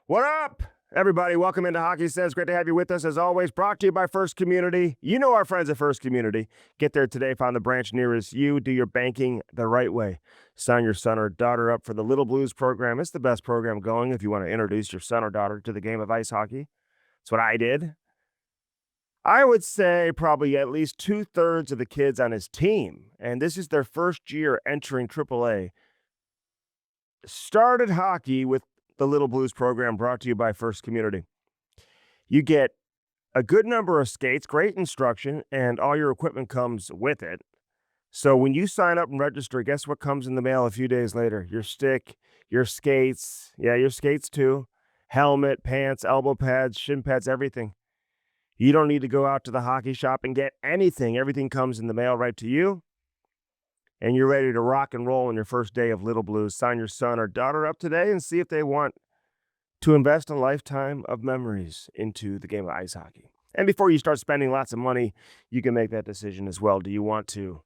What up, everybody? Welcome into Hockey Says. Great to have you with us, as always. Brought to you by First Community. You know our friends at First Community. Get there today. Find the branch nearest you. Do your banking the right way. Sign your son or daughter up for the Little Blues program. It's the best program going if you want to introduce your son or daughter to the game of ice hockey. That's what I did. I would say probably at least 2/3 of the kids on his team, and this is their first year entering AAA, started hockey with the Little Blues program, brought to you by First Community. You get a good number of skates, great instruction, and all your equipment comes with it. So when you sign up and register, guess what comes in the mail a few days later? Your stick, your skates, your skates too, helmet, pants, elbow pads, shin pads, everything. You don't need to go out to the hockey shop and get anything. Everything comes in the mail right to you, and you're ready to rock and roll on your first day of Little Blues. Sign your son or daughter up today and see if they want to invest a lifetime of memories into the game of ice hockey. And before you start spending lots of money, you can make that decision as well. Do you want to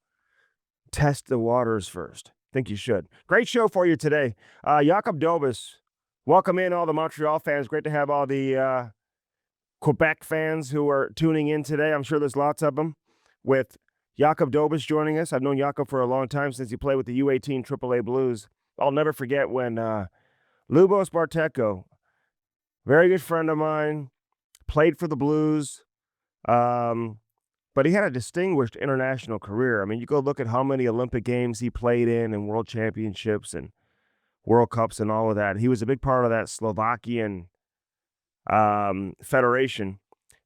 test the waters first? Think you should. Great show for you today. Jakob Dobas, welcome in all the Montreal fans. Great to have all the Quebec fans who are tuning in today. I'm sure there's lots of them. With Jakub Dobeš joining us. I've known Jakub for a long time, since he played with the U18 AAA Blues. I'll never forget when Lubos Barteko, very good friend of mine, played for the Blues, but he had a distinguished international career. I mean, you go look at how many Olympic Games he played in and World Championships and World Cups and all of that. He was a big part of that Slovakian federation.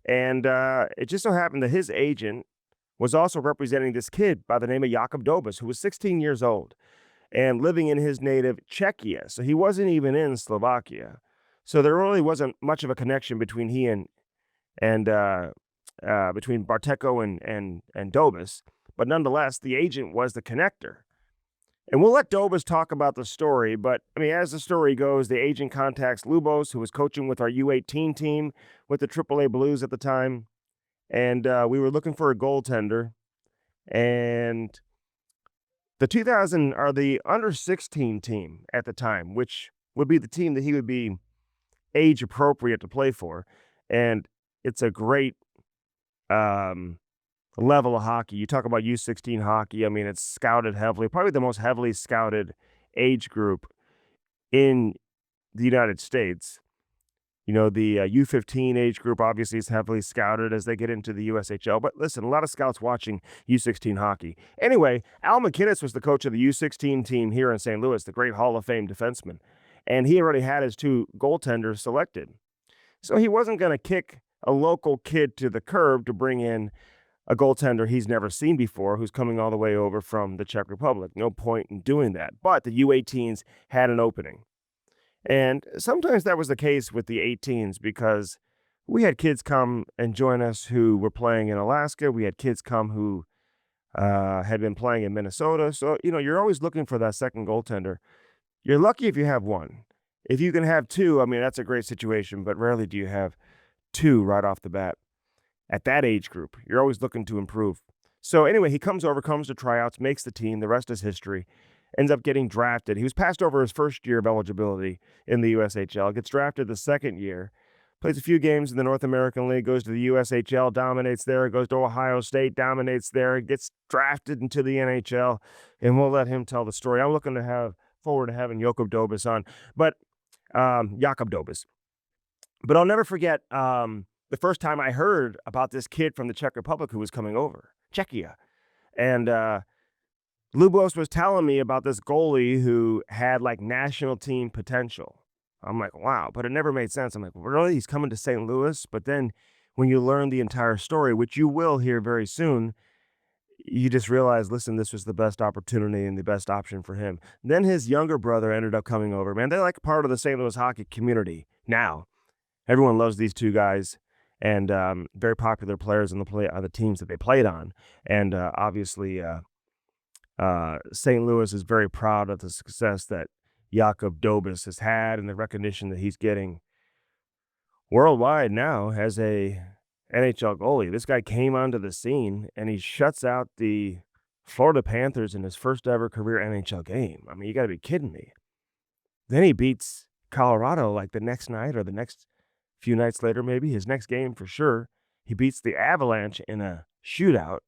And it just so happened that his agent was also representing this kid by the name of Jakub Dobas, who was 16 years old and living in his native Czechia. So he wasn't even in Slovakia. So there really wasn't much of a connection between he and between Barteko and Dobas. But nonetheless, the agent was the connector. And we'll let Dobas talk about the story, but I mean, as the story goes, the agent contacts Lubos, who was coaching with our U18 team with the AAA Blues at the time, and we were looking for a goaltender. And the under 16 team at the time, which would be the team that he would be age appropriate to play for, and it's a great level of hockey. You talk about U16 hockey. I mean, it's scouted heavily, probably the most heavily scouted age group in the United States. You know, the U15 age group obviously is heavily scouted as they get into the USHL. But listen, a lot of scouts watching U16 hockey. Anyway, Al McInnes was the coach of the U16 team here in St. Louis, the great Hall of Fame defenseman. And he already had his two goaltenders selected. So he wasn't going to kick a local kid to the curb to bring in a goaltender he's never seen before, who's coming all the way over from the Czech Republic. No point in doing that. But the U18s had an opening. And sometimes that was the case with the 18s, because we had kids come and join us who were playing in Alaska. We had kids come who had been playing in Minnesota. So, you know, you're always looking for that second goaltender. You're lucky if you have one. If you can have two, I mean, that's a great situation, but rarely do you have two right off the bat. At that age group, you're always looking to improve. So anyway, he comes to tryouts, makes the team. The rest is history. Ends up getting drafted. He was passed over his first year of eligibility in the USHL, gets drafted the second year, plays a few games in the North American League, goes to the USHL, dominates there, goes to Ohio State, dominates there, gets drafted into the NHL, and we'll let him tell the story. I'm looking forward to having Jakub Dobas on, but Jakub Dobas. But I'll never forget the first time I heard about this kid from the Czech Republic who was coming over, Czechia. And Lubos was telling me about this goalie who had like national team potential. I'm like, wow, but it never made sense. I'm like, really? He's coming to St. Louis? But then when you learn the entire story, which you will hear very soon, you just realize, listen, this was the best opportunity and the best option for him. Then his younger brother ended up coming over. Man, they're like part of the St. Louis hockey community now. Everyone loves these two guys, and very popular players on the teams that they played on. And obviously, St. Louis is very proud of the success that Jakub Dobas has had and the recognition that he's getting worldwide now as a NHL goalie. This guy came onto the scene and he shuts out the Florida Panthers in his first ever career NHL game. I mean, you got to be kidding me. Then he beats Colorado, like, the next night or the next few nights later, maybe, his next game for sure, he beats the Avalanche in a shootout.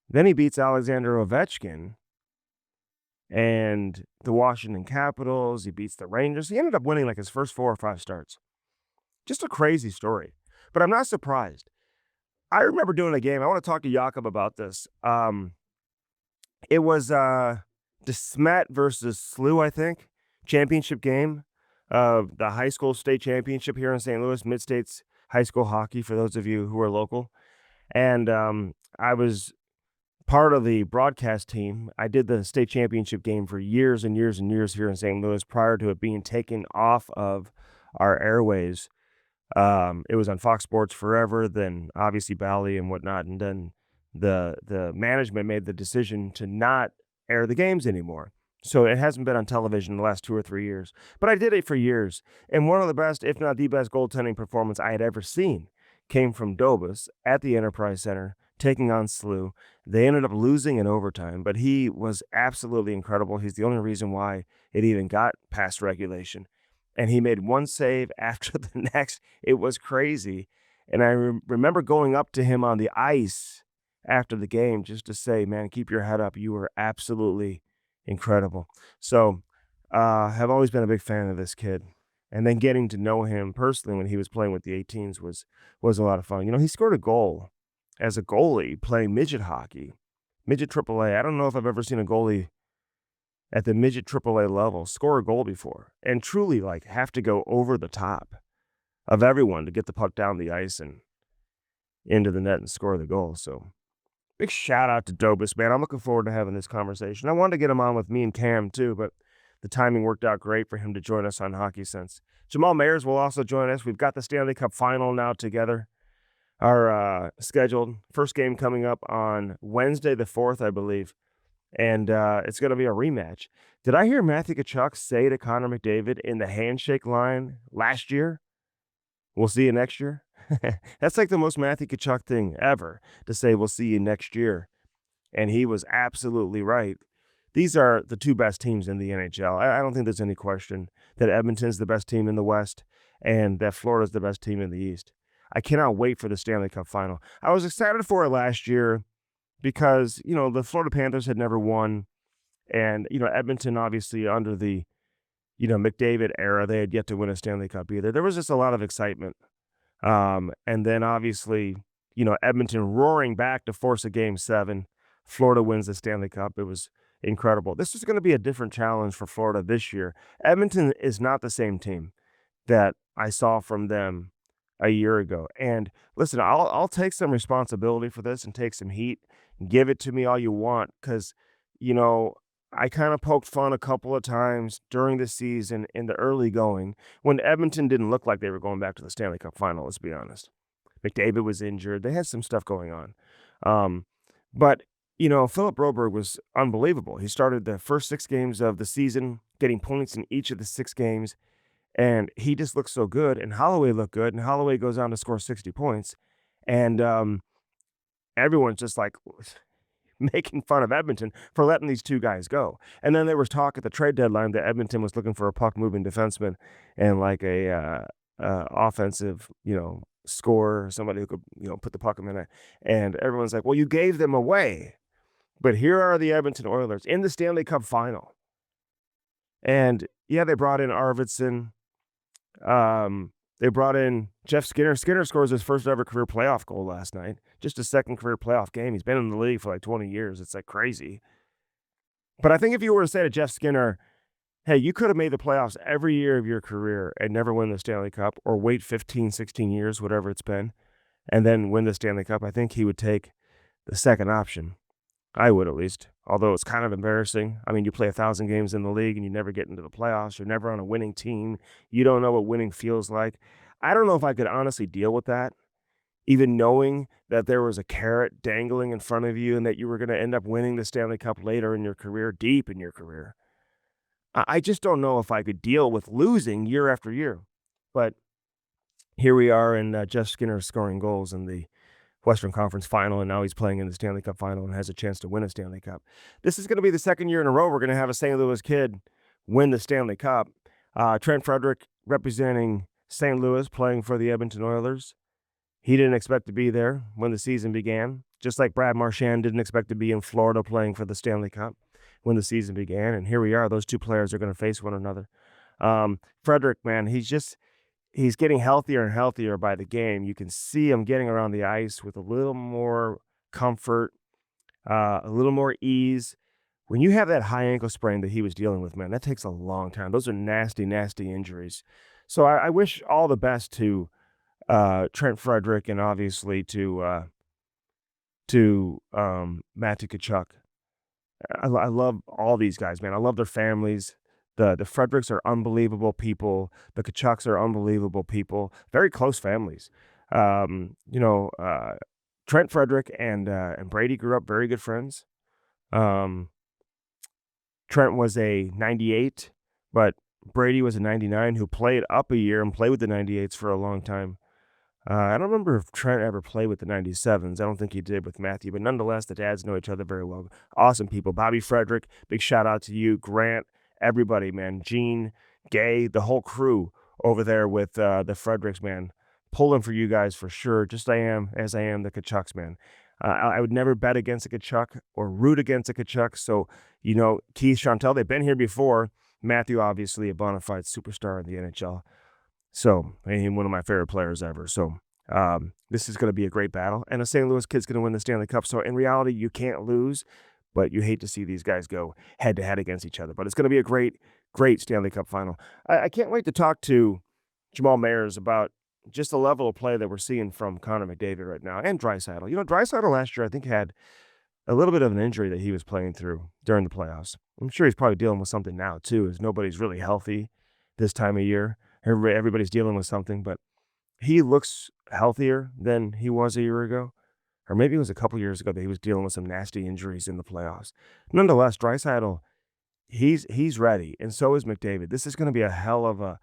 Then he beats Alexander Ovechkin and the Washington Capitals. He beats the Rangers. He ended up winning, like, his first 4 or 5 starts. Just a crazy story, but I'm not surprised. I remember doing a game. I wanna talk to Jakub about this. It was, De Smet versus SLU, I think, championship game of the high school state championship here in St. Louis, Mid-States high school hockey, for those of you who are local, and, I was part of the broadcast team. I did the state championship game for years and years and years here in St. Louis prior to it being taken off of our airways. It was on Fox Sports forever, then obviously Bally and whatnot, and then the management made the decision to not air the games anymore. So it hasn't been on television in the last 2 or 3 years. But I did it for years, and one of the best, if not the best, goaltending performance I had ever seen came from Dobas at the Enterprise Center taking on SLU. They ended up losing in overtime, but he was absolutely incredible. He's the only reason why it even got past regulation. And he made one save after the next. It was crazy. And I remember going up to him on the ice after the game just to say, man, keep your head up. You were absolutely incredible. So, have always been a big fan of this kid. And then getting to know him personally when he was playing with the 18s was a lot of fun. You know, he scored a goal as a goalie playing midget hockey, midget AAA. I don't know if I've ever seen a goalie at the midget AAA level score a goal before and truly, like, have to go over the top of everyone to get the puck down the ice and into the net and score the goal. So big shout out to Dobas, man. I'm looking forward to having this conversation. I wanted to get him on with me and Cam too, but the timing worked out great for him to join us on Hockey Sense. Jamal Mayers will also join us. We've got the Stanley Cup final now together. Our scheduled first game coming up on Wednesday the 4th, I believe. And it's going to be a rematch. Did I hear Matthew Tkachuk say to Connor McDavid in the handshake line last year, "We'll see you next year"? That's like the most Matthew Tkachuk thing ever, to say, "We'll see you next year." And he was absolutely right. These are the 2 best teams in the NHL. I don't think there's any question that Edmonton's the best team in the West and that Florida's the best team in the East. I cannot wait for the Stanley Cup final. I was excited for it last year because, you know, the Florida Panthers had never won. And, you know, Edmonton, obviously, under the, you know, McDavid era, they had yet to win a Stanley Cup either. There was just a lot of excitement. And then, obviously, you know, Edmonton roaring back to force a Game 7. Florida wins the Stanley Cup. It was incredible. This is going to be a different challenge for Florida this year. Edmonton is not the same team that I saw from them a year ago. And listen, I'll take some responsibility for this and take some heat. Give it to me all you want, because, you know, I kind of poked fun a couple of times during the season in the early going when Edmonton didn't look like they were going back to the Stanley Cup final, let's be honest. McDavid was injured. They had some stuff going on. But, you know, Philip Broberg was unbelievable. He started the first 6 games of the season, getting points in each of the 6 games. And he just looked so good, and Holloway looked good, and Holloway goes on to score 60 points. And everyone's just like making fun of Edmonton for letting these 2 guys go. And then there was talk at the trade deadline that Edmonton was looking for a puck-moving defenseman and like a offensive, you know, scorer, somebody who could, you know, put the puck in the net. And everyone's like, well, you gave them away. But here are the Edmonton Oilers in the Stanley Cup final. And, yeah, they brought in Arvidsson. They brought in Jeff Skinner. Skinner scores his first ever career playoff goal last night. Just his second career playoff game. He's been in the league for like 20 years. It's like crazy. But I think if you were to say to Jeff Skinner, hey, you could have made the playoffs every year of your career and never win the Stanley Cup, or wait 15, 16 years, whatever it's been, and then win the Stanley Cup, I think he would take the second option. I would, at least. Although it's kind of embarrassing. I mean, you play 1,000 games in the league and you never get into the playoffs. You're never on a winning team. You don't know what winning feels like. I don't know if I could honestly deal with that, even knowing that there was a carrot dangling in front of you and that you were going to end up winning the Stanley Cup later in your career, deep in your career. I just don't know if I could deal with losing year after year. But here we are, and Jeff Skinner scoring goals in the Western Conference Final, and now he's playing in the Stanley Cup Final and has a chance to win a Stanley Cup. This is going to be the second year in a row we're going to have a St. Louis kid win the Stanley Cup. Trent Frederick representing St. Louis, playing for the Edmonton Oilers. He didn't expect to be there when the season began, just like Brad Marchand didn't expect to be in Florida playing for the Stanley Cup when the season began. And here we are. Those two players are going to face one another. Frederick, man, he's getting healthier and healthier by the game. You can see him getting around the ice with a little more comfort, a little more ease. When you have that high ankle sprain that he was dealing with, man, that takes a long time. Those are nasty, nasty injuries. So I wish all the best to Trent Frederick and obviously to Matthew Tkachuk. I love all these guys, man. I love their families. The Fredericks are unbelievable people. The Tkachuks are unbelievable people. Very close families. Trent Frederick and Brady grew up very good friends. Trent was a 98, but Brady was a 99 who played up a year and played with the 98s for a long time. I don't remember if Trent ever played with the 97s. I don't think he did with Matthew, but nonetheless, the dads know each other very well. Awesome people. Bobby Frederick, big shout out to you. Grant, everybody, man. Gene, Gay, the whole crew over there with the Fredericks, man. Pulling for you guys for sure, just as I am the Tkachuks, man. I would never bet against a Tkachuk or root against a Tkachuk. So, Keith, Chantel, they've been here before. Matthew, obviously, a bona fide superstar in the NHL. So, he's one of my favorite players ever. So, this is going to be a great battle. And a St. Louis kid's going to win the Stanley Cup. So, in reality, you can't lose, but you hate to see these guys go head-to-head against each other. But it's going to be a great, great Stanley Cup final. I can't wait to talk to Jamal Mayers about just the level of play that we're seeing from Connor McDavid right now and Draisaitl. Draisaitl last year, I think, had a little bit of an injury that he was playing through during the playoffs. I'm sure he's probably dealing with something now, too, as nobody's really healthy this time of year. Everybody's dealing with something, but he looks healthier than he was a year ago. Or maybe it was a couple years ago that he was dealing with some nasty injuries in the playoffs. Nonetheless, Draisaitl, he's ready, and so is McDavid. This is going to be a hell of a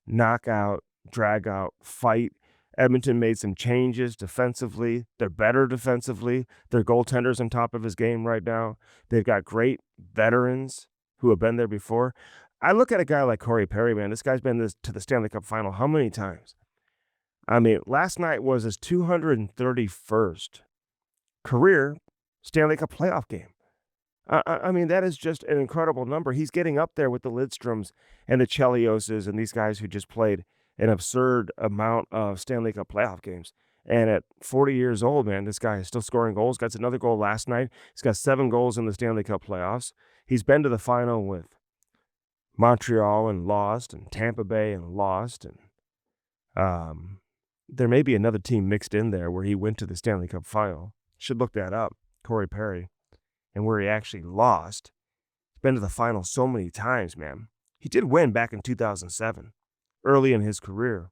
knockout, drag-out fight. Edmonton made some changes defensively. They're better defensively. Their goaltender's on top of his game right now. They've got great veterans who have been there before. I look at a guy like Corey Perry, man. This guy's been to the Stanley Cup final how many times? I mean, last night was his 231st career Stanley Cup playoff game. I mean, that is just an incredible number. He's getting up there with the Lidstroms and the Chelioses and these guys who just played an absurd amount of Stanley Cup playoff games. And at 40 years old, man, this guy is still scoring goals. Got another goal last night. He's got 7 goals in the Stanley Cup playoffs. He's been to the final with Montreal and lost, and Tampa Bay and lost. And there may be another team mixed in there where he went to the Stanley Cup final. Should look that up, Corey Perry. And where he actually lost. He's been to the final so many times, man. He did win back in 2007, early in his career,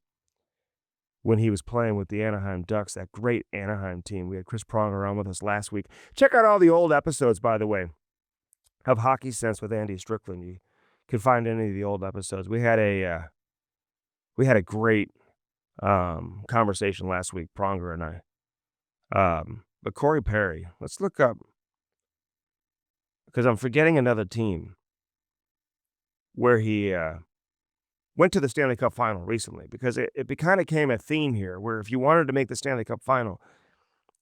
when he was playing with the Anaheim Ducks, that great Anaheim team. We had Chris Pronger on with us last week. Check out all the old episodes, by the way, of Hockey Sense with Andy Strickland. You can find any of the old episodes. We had a great conversation last week, Pronger and I. But Corey Perry, let's look up, because I'm forgetting another team where he went to the Stanley Cup final recently, because it kind of became a theme here where if you wanted to make the Stanley Cup final,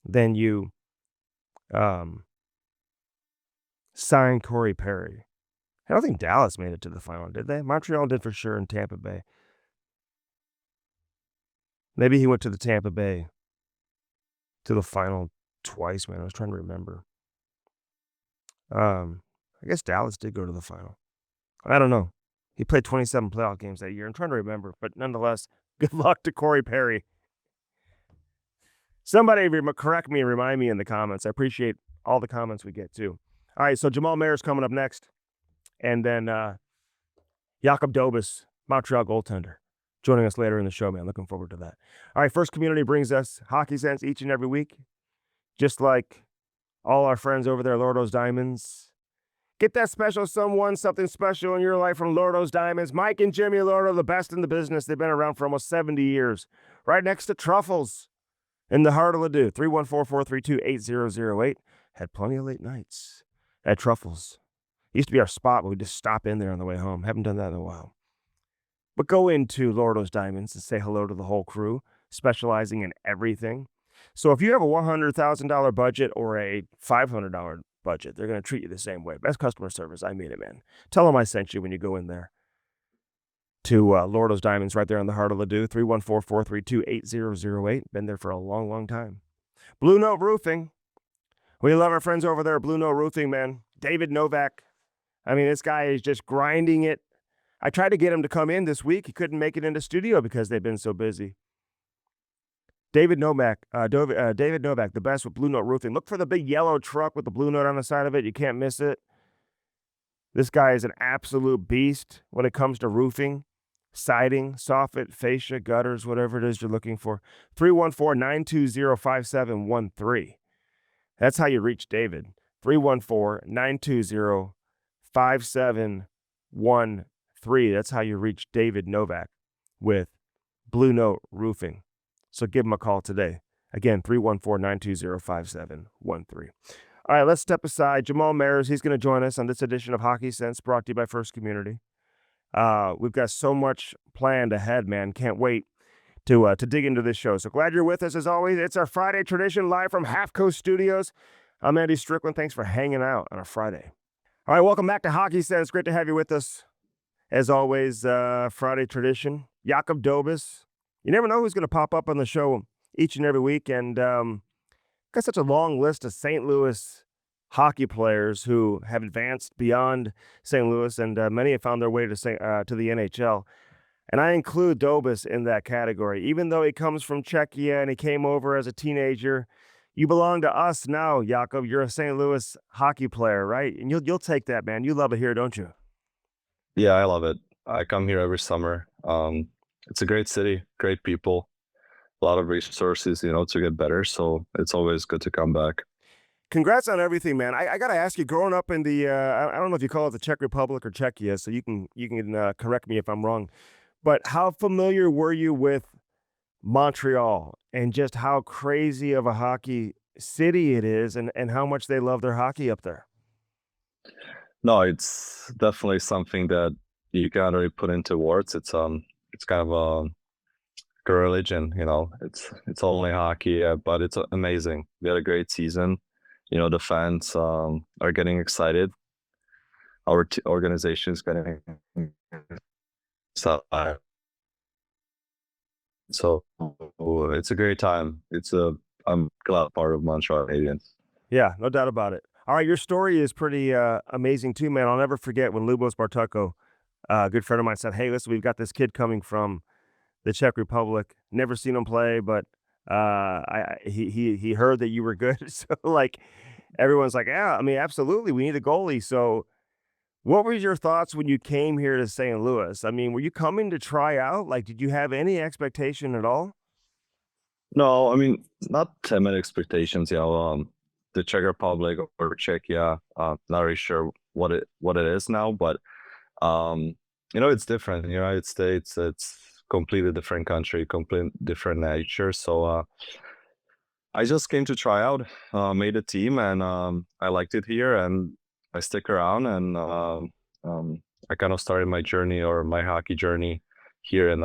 then you signed Corey Perry. I don't think Dallas made it to the final, did they? Montreal did for sure, and Tampa Bay. Maybe he went to the Tampa Bay to the final twice, man. I was trying to remember. I guess Dallas did go to the final. I don't know. He played 27 playoff games that year. I'm trying to remember, but nonetheless, good luck to Corey Perry. Somebody correct me and remind me in the comments. I appreciate all the comments we get, too. All right, so Jamal Mayer's coming up next. And then Jakob Dobas, Montreal goaltender, joining us later in the show, man. Looking forward to that. All right, First Community brings us Hockey Sense each and every week, just like all our friends over there, Lordo's Diamonds. Get that special someone, something special in your life from Lordo's Diamonds. Mike and Jimmy Lordo, the best in the business. They've been around for almost 70 years. Right next to Truffles in the heart of Ladue. 314-432-8008. Had plenty of late nights at Truffles. Used to be our spot, but we just stop in there on the way home. Haven't done that in a while. But go into Lordo's Diamonds and say hello to the whole crew, specializing in everything. So if you have a $100,000 budget or a $500 budget, they're going to treat you the same way. Best customer service. I mean it, man. Tell them I sent you when you go in there to Lordo's Diamonds right there in the heart of Ladue, 314-432-8008. Been there for a long, long time. Blue Note Roofing. We love our friends over there at Blue Note Roofing, man. David Novak. I mean, this guy is just grinding it. I tried to get him to come in this week. He couldn't make it into studio because they've been so busy. David Novak, the best with Blue Note Roofing. Look for the big yellow truck with the Blue Note on the side of it. You can't miss it. This guy is an absolute beast when it comes to roofing, siding, soffit, fascia, gutters, whatever it is you're looking for. 314-920-5713. That's how you reach David. 314-920-5713. That's how you reach David Novak with Blue Note Roofing. So give him a call today. Again, 314-920-5713. All right, let's step aside. Jamal Mares, he's going to join us on this edition of Hockey Sense, brought to you by First Community. We've got so much planned ahead, man. Can't wait to dig into this show. So glad you're with us as always. It's our Friday tradition live from Half Coast Studios. I'm Andy Strickland. Thanks for hanging out on a Friday. All right, welcome back to Hockey Sense. Great to have you with us. As always, Friday tradition. Jakob Dobas. You never know who's going to pop up on the show each and every week. And got such a long list of St. Louis hockey players who have advanced beyond St. Louis, and many have found their way to the NHL. And I include Dobas in that category. Even though he comes from Czechia and he came over as a teenager, you belong to us now, Jakub. You're a St. Louis hockey player, right? And you'll take that, man. You love it here, don't you? Yeah, I love it. I come here every summer. It's a great city, great people, a lot of resources, to get better. So it's always good to come back. Congrats on everything, man. I got to ask you, growing up in the, I don't know if you call it the Czech Republic or Czechia, so you can correct me if I'm wrong, but how familiar were you with Montreal and just how crazy of a hockey city it is and how much they love their hockey up there? No, it's definitely something that you can't really put into words. It's kind of a religion, It's only hockey, but it's amazing. We had a great season. The fans are getting excited. Our organization is getting excited. So it's a great time. I'm glad part of Montreal Canadiens. Yeah, no doubt about it. All right, your story is pretty amazing too, man. I'll never forget when Lubos Bartuko, a good friend of mine, said, "Hey, listen, we've got this kid coming from the Czech Republic. Never seen him play, but he heard that you were good." So like, everyone's like, "Yeah, I mean, absolutely, we need a goalie." So, what were your thoughts when you came here to St. Louis? I mean, were you coming to try out? Like, did you have any expectation at all? No, I mean, not timid expectations. The Czech Republic or Czechia. Not really sure what it is now, but it's different. In the United States, it's completely different country, completely different nature. So I just came to try out, made a team, and I liked it here, and I stick around, and I kind of started my journey or my hockey journey here in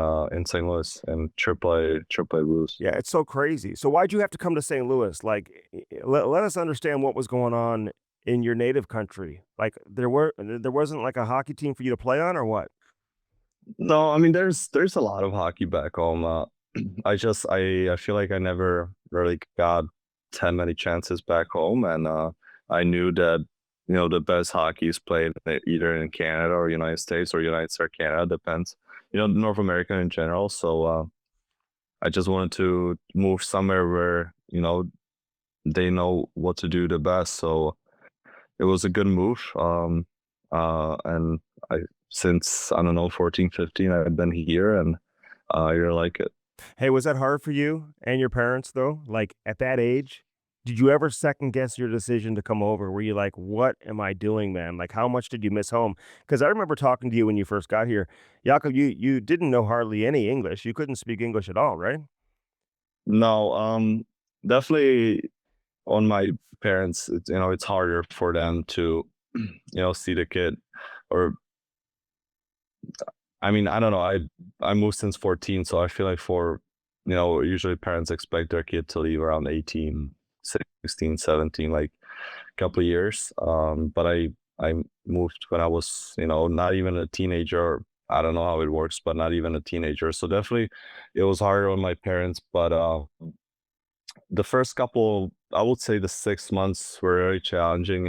St. Louis and Triple A Blues. Yeah, it's so crazy. So why'd you have to come to St. Louis? Like, let us understand what was going on in your native country. Like, there wasn't like a hockey team for you to play on, or what? No, I mean there's a lot of hockey back home. I feel like I never really got that many chances back home, and I knew that the best hockey is played either in Canada or United States or United States or Canada, depends. North America in general. So I just wanted to move somewhere where they know what to do the best. So it was a good move. And I since I don't know 14, 15, I've been here, and I really like it. Hey, was that hard for you and your parents though? Like, at that age, did you ever second guess your decision to come over? Were you like, "What am I doing, man?" Like, how much did you miss home? Because I remember talking to you when you first got here. Jakob, you didn't know hardly any English. You couldn't speak English at all, right? No, definitely on my parents, it's harder for them to, see the kid, or I mean, I don't know. I moved since 14, so I feel like usually parents expect their kid to leave around 18, 16, 17, like a couple of years. But I moved when I was, not even a teenager. I don't know how it works, but not even a teenager. So definitely it was harder on my parents, but the first couple, I would say the 6 months were very challenging,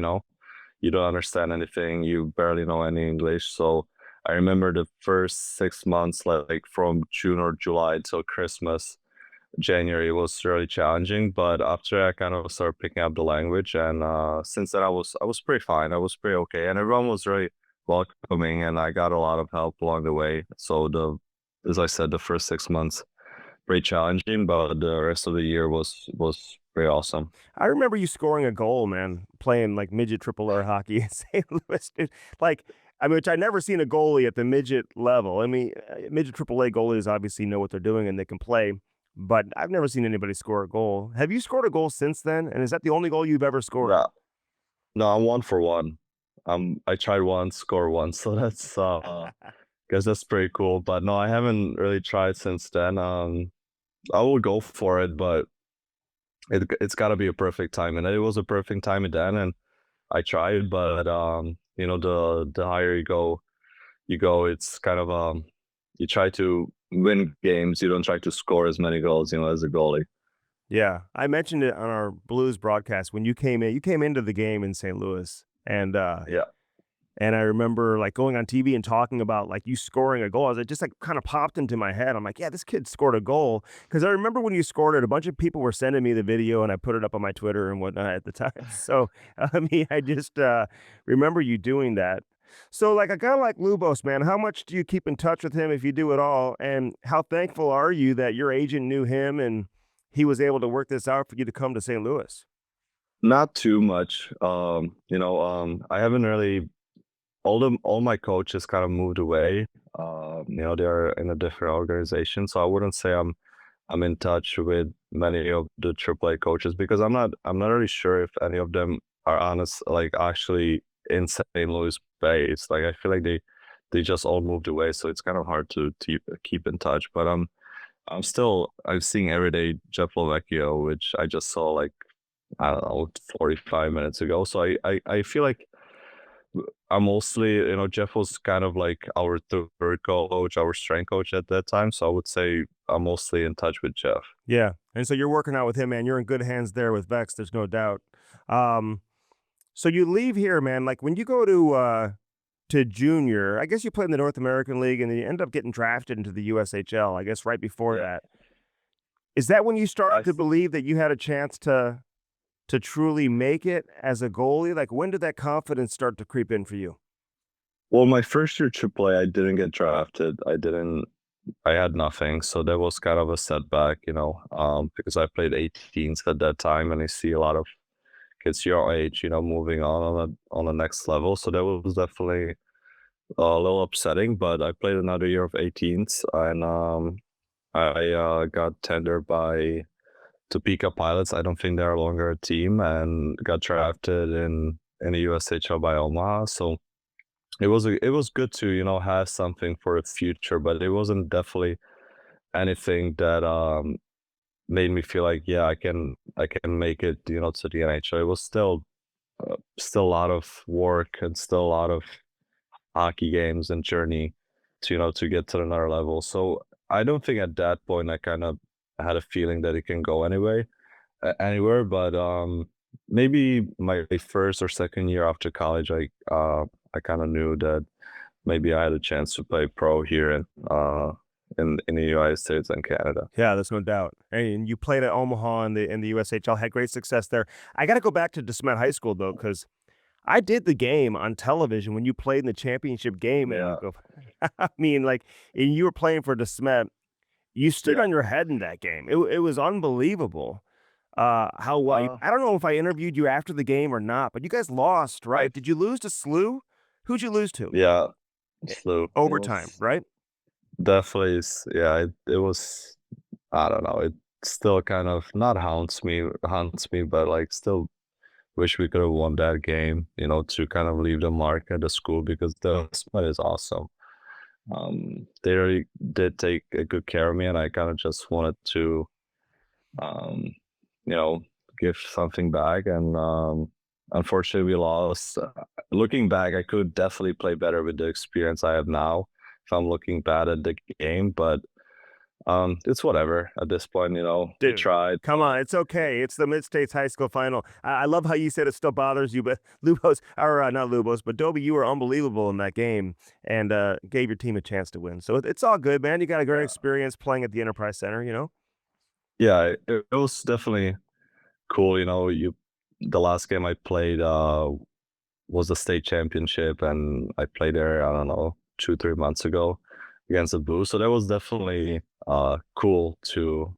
you don't understand anything, you barely know any English. So I remember the first 6 months, like from June or July till Christmas, January was really challenging. But after I kind of started picking up the language, and since then I was pretty fine. I was pretty okay, and everyone was really welcoming, and I got a lot of help along the way. So as I said, the first 6 months pretty challenging, but the rest of the year was pretty awesome. I remember you scoring a goal, man, playing like midget triple R hockey in St. Louis, dude. Like, I mean, which I never seen a goalie at the midget level. I mean, midget triple A goalies obviously know what they're doing and they can play, but I've never seen anybody score a goal. Have you scored a goal since then? And is that the only goal you've ever scored? No, no, I'm 1 for 1. I tried once, score once, so that's guess that's pretty cool. But no, I haven't really tried since then. I will go for it, but it's got to be a perfect time, and it was a perfect time then, and I tried, but the higher you go, it's kind of you try to win games. You don't try to score as many goals, as a goalie. Yeah, I mentioned it on our Blues broadcast when you came in. You came into the game in St. Louis, Yeah. and I remember like going on TV and talking about like you scoring a goal. It just like kind of popped into my head. I'm like, yeah, this kid scored a goal. Cause I remember when you scored it, a bunch of people were sending me the video and I put it up on my Twitter and whatnot at the time. So, I mean, I just remember you doing that. So, like a guy like Lubos, man, how much do you keep in touch with him if you do at all? And how thankful are you that your agent knew him and he was able to work this out for you to come to St. Louis? Not too much. I haven't really all my coaches kind of moved away. They're in a different organization, so I wouldn't say I'm in touch with many of the AAA coaches because I'm not really sure if any of them are honest, like actually in St. Louis based. Like I feel like they just all moved away, so it's kind of hard to keep in touch. But I'm seeing every day Jeff Lovecchio, which I just saw like I don't know 45 minutes ago. So I feel like I'm mostly, Jeff was kind of like our third coach, our strength coach at that time. So I would say I'm mostly in touch with Jeff. Yeah. And so you're working out with him, man. You're in good hands there with Vex. There's no doubt. Um, so you leave here, man. Like when you go to junior, I guess you play in the North American League and then you end up getting drafted into the USHL, I guess right before Yeah. that. Is that when you I started to believe that you had a chance to truly make it as a goalie? Like when did that confidence start to creep in for you? Well, my first year AAA, I didn't get drafted. I had nothing. So that was kind of a setback, because I played 18s at that time and I see a lot of kids your age, moving on the next level. So that was definitely a little upsetting, but I played another year of 18s and I got tendered by Topeka Pilots. I don't think they're longer a team, and got drafted in the USHL by Omaha. So it was good to have something for the future, but it wasn't definitely anything that made me feel like yeah I can make it to the NHL. It was still a lot of work and still a lot of hockey games and journey to get to another level. So I don't think at that point I kind of had a feeling that it can go anywhere. But maybe my first or second year after college, I kind of knew that maybe I had a chance to play pro here in the United States and Canada. Yeah, there's no doubt. And you played at Omaha in the USHL, had great success there. I got to go back to DeSmet High School though, because I did the game on television when you played in the championship game. Yeah, I mean, like, and you were playing for DeSmet. You stood yeah. on your head in that game. It was unbelievable. How well Uh, I don't know if I interviewed you after the game or not, but you guys lost, I right? Did you lose to SLU? Who'd you lose to? yeah, so it Overtime, was right? definitely yeah. It was I don't know. It still kind of not haunts me, but like still wish we could have won that game. To kind of leave the mark at the school because the spot is awesome. They really did take a good care of me, and I kind of just wanted to, um, you know, give something back. And unfortunately, we lost. Looking back, I could definitely play better with the experience I have now. If I'm looking bad at the game, but it's whatever at this point. We Dude, tried. come on, it's okay. It's the Mid-States High School final. I love how you said it still bothers you, but Lubos, or not Lubos, but Dobie, you were unbelievable in that game and gave your team a chance to win. So it's all good, man. You got a great Yeah, experience playing at the Enterprise Center, you know? yeah, it was definitely cool. The last game I played was the state championship, and I played there, I don't know, 2, 3 months ago against the Blues. So that was definitely cool to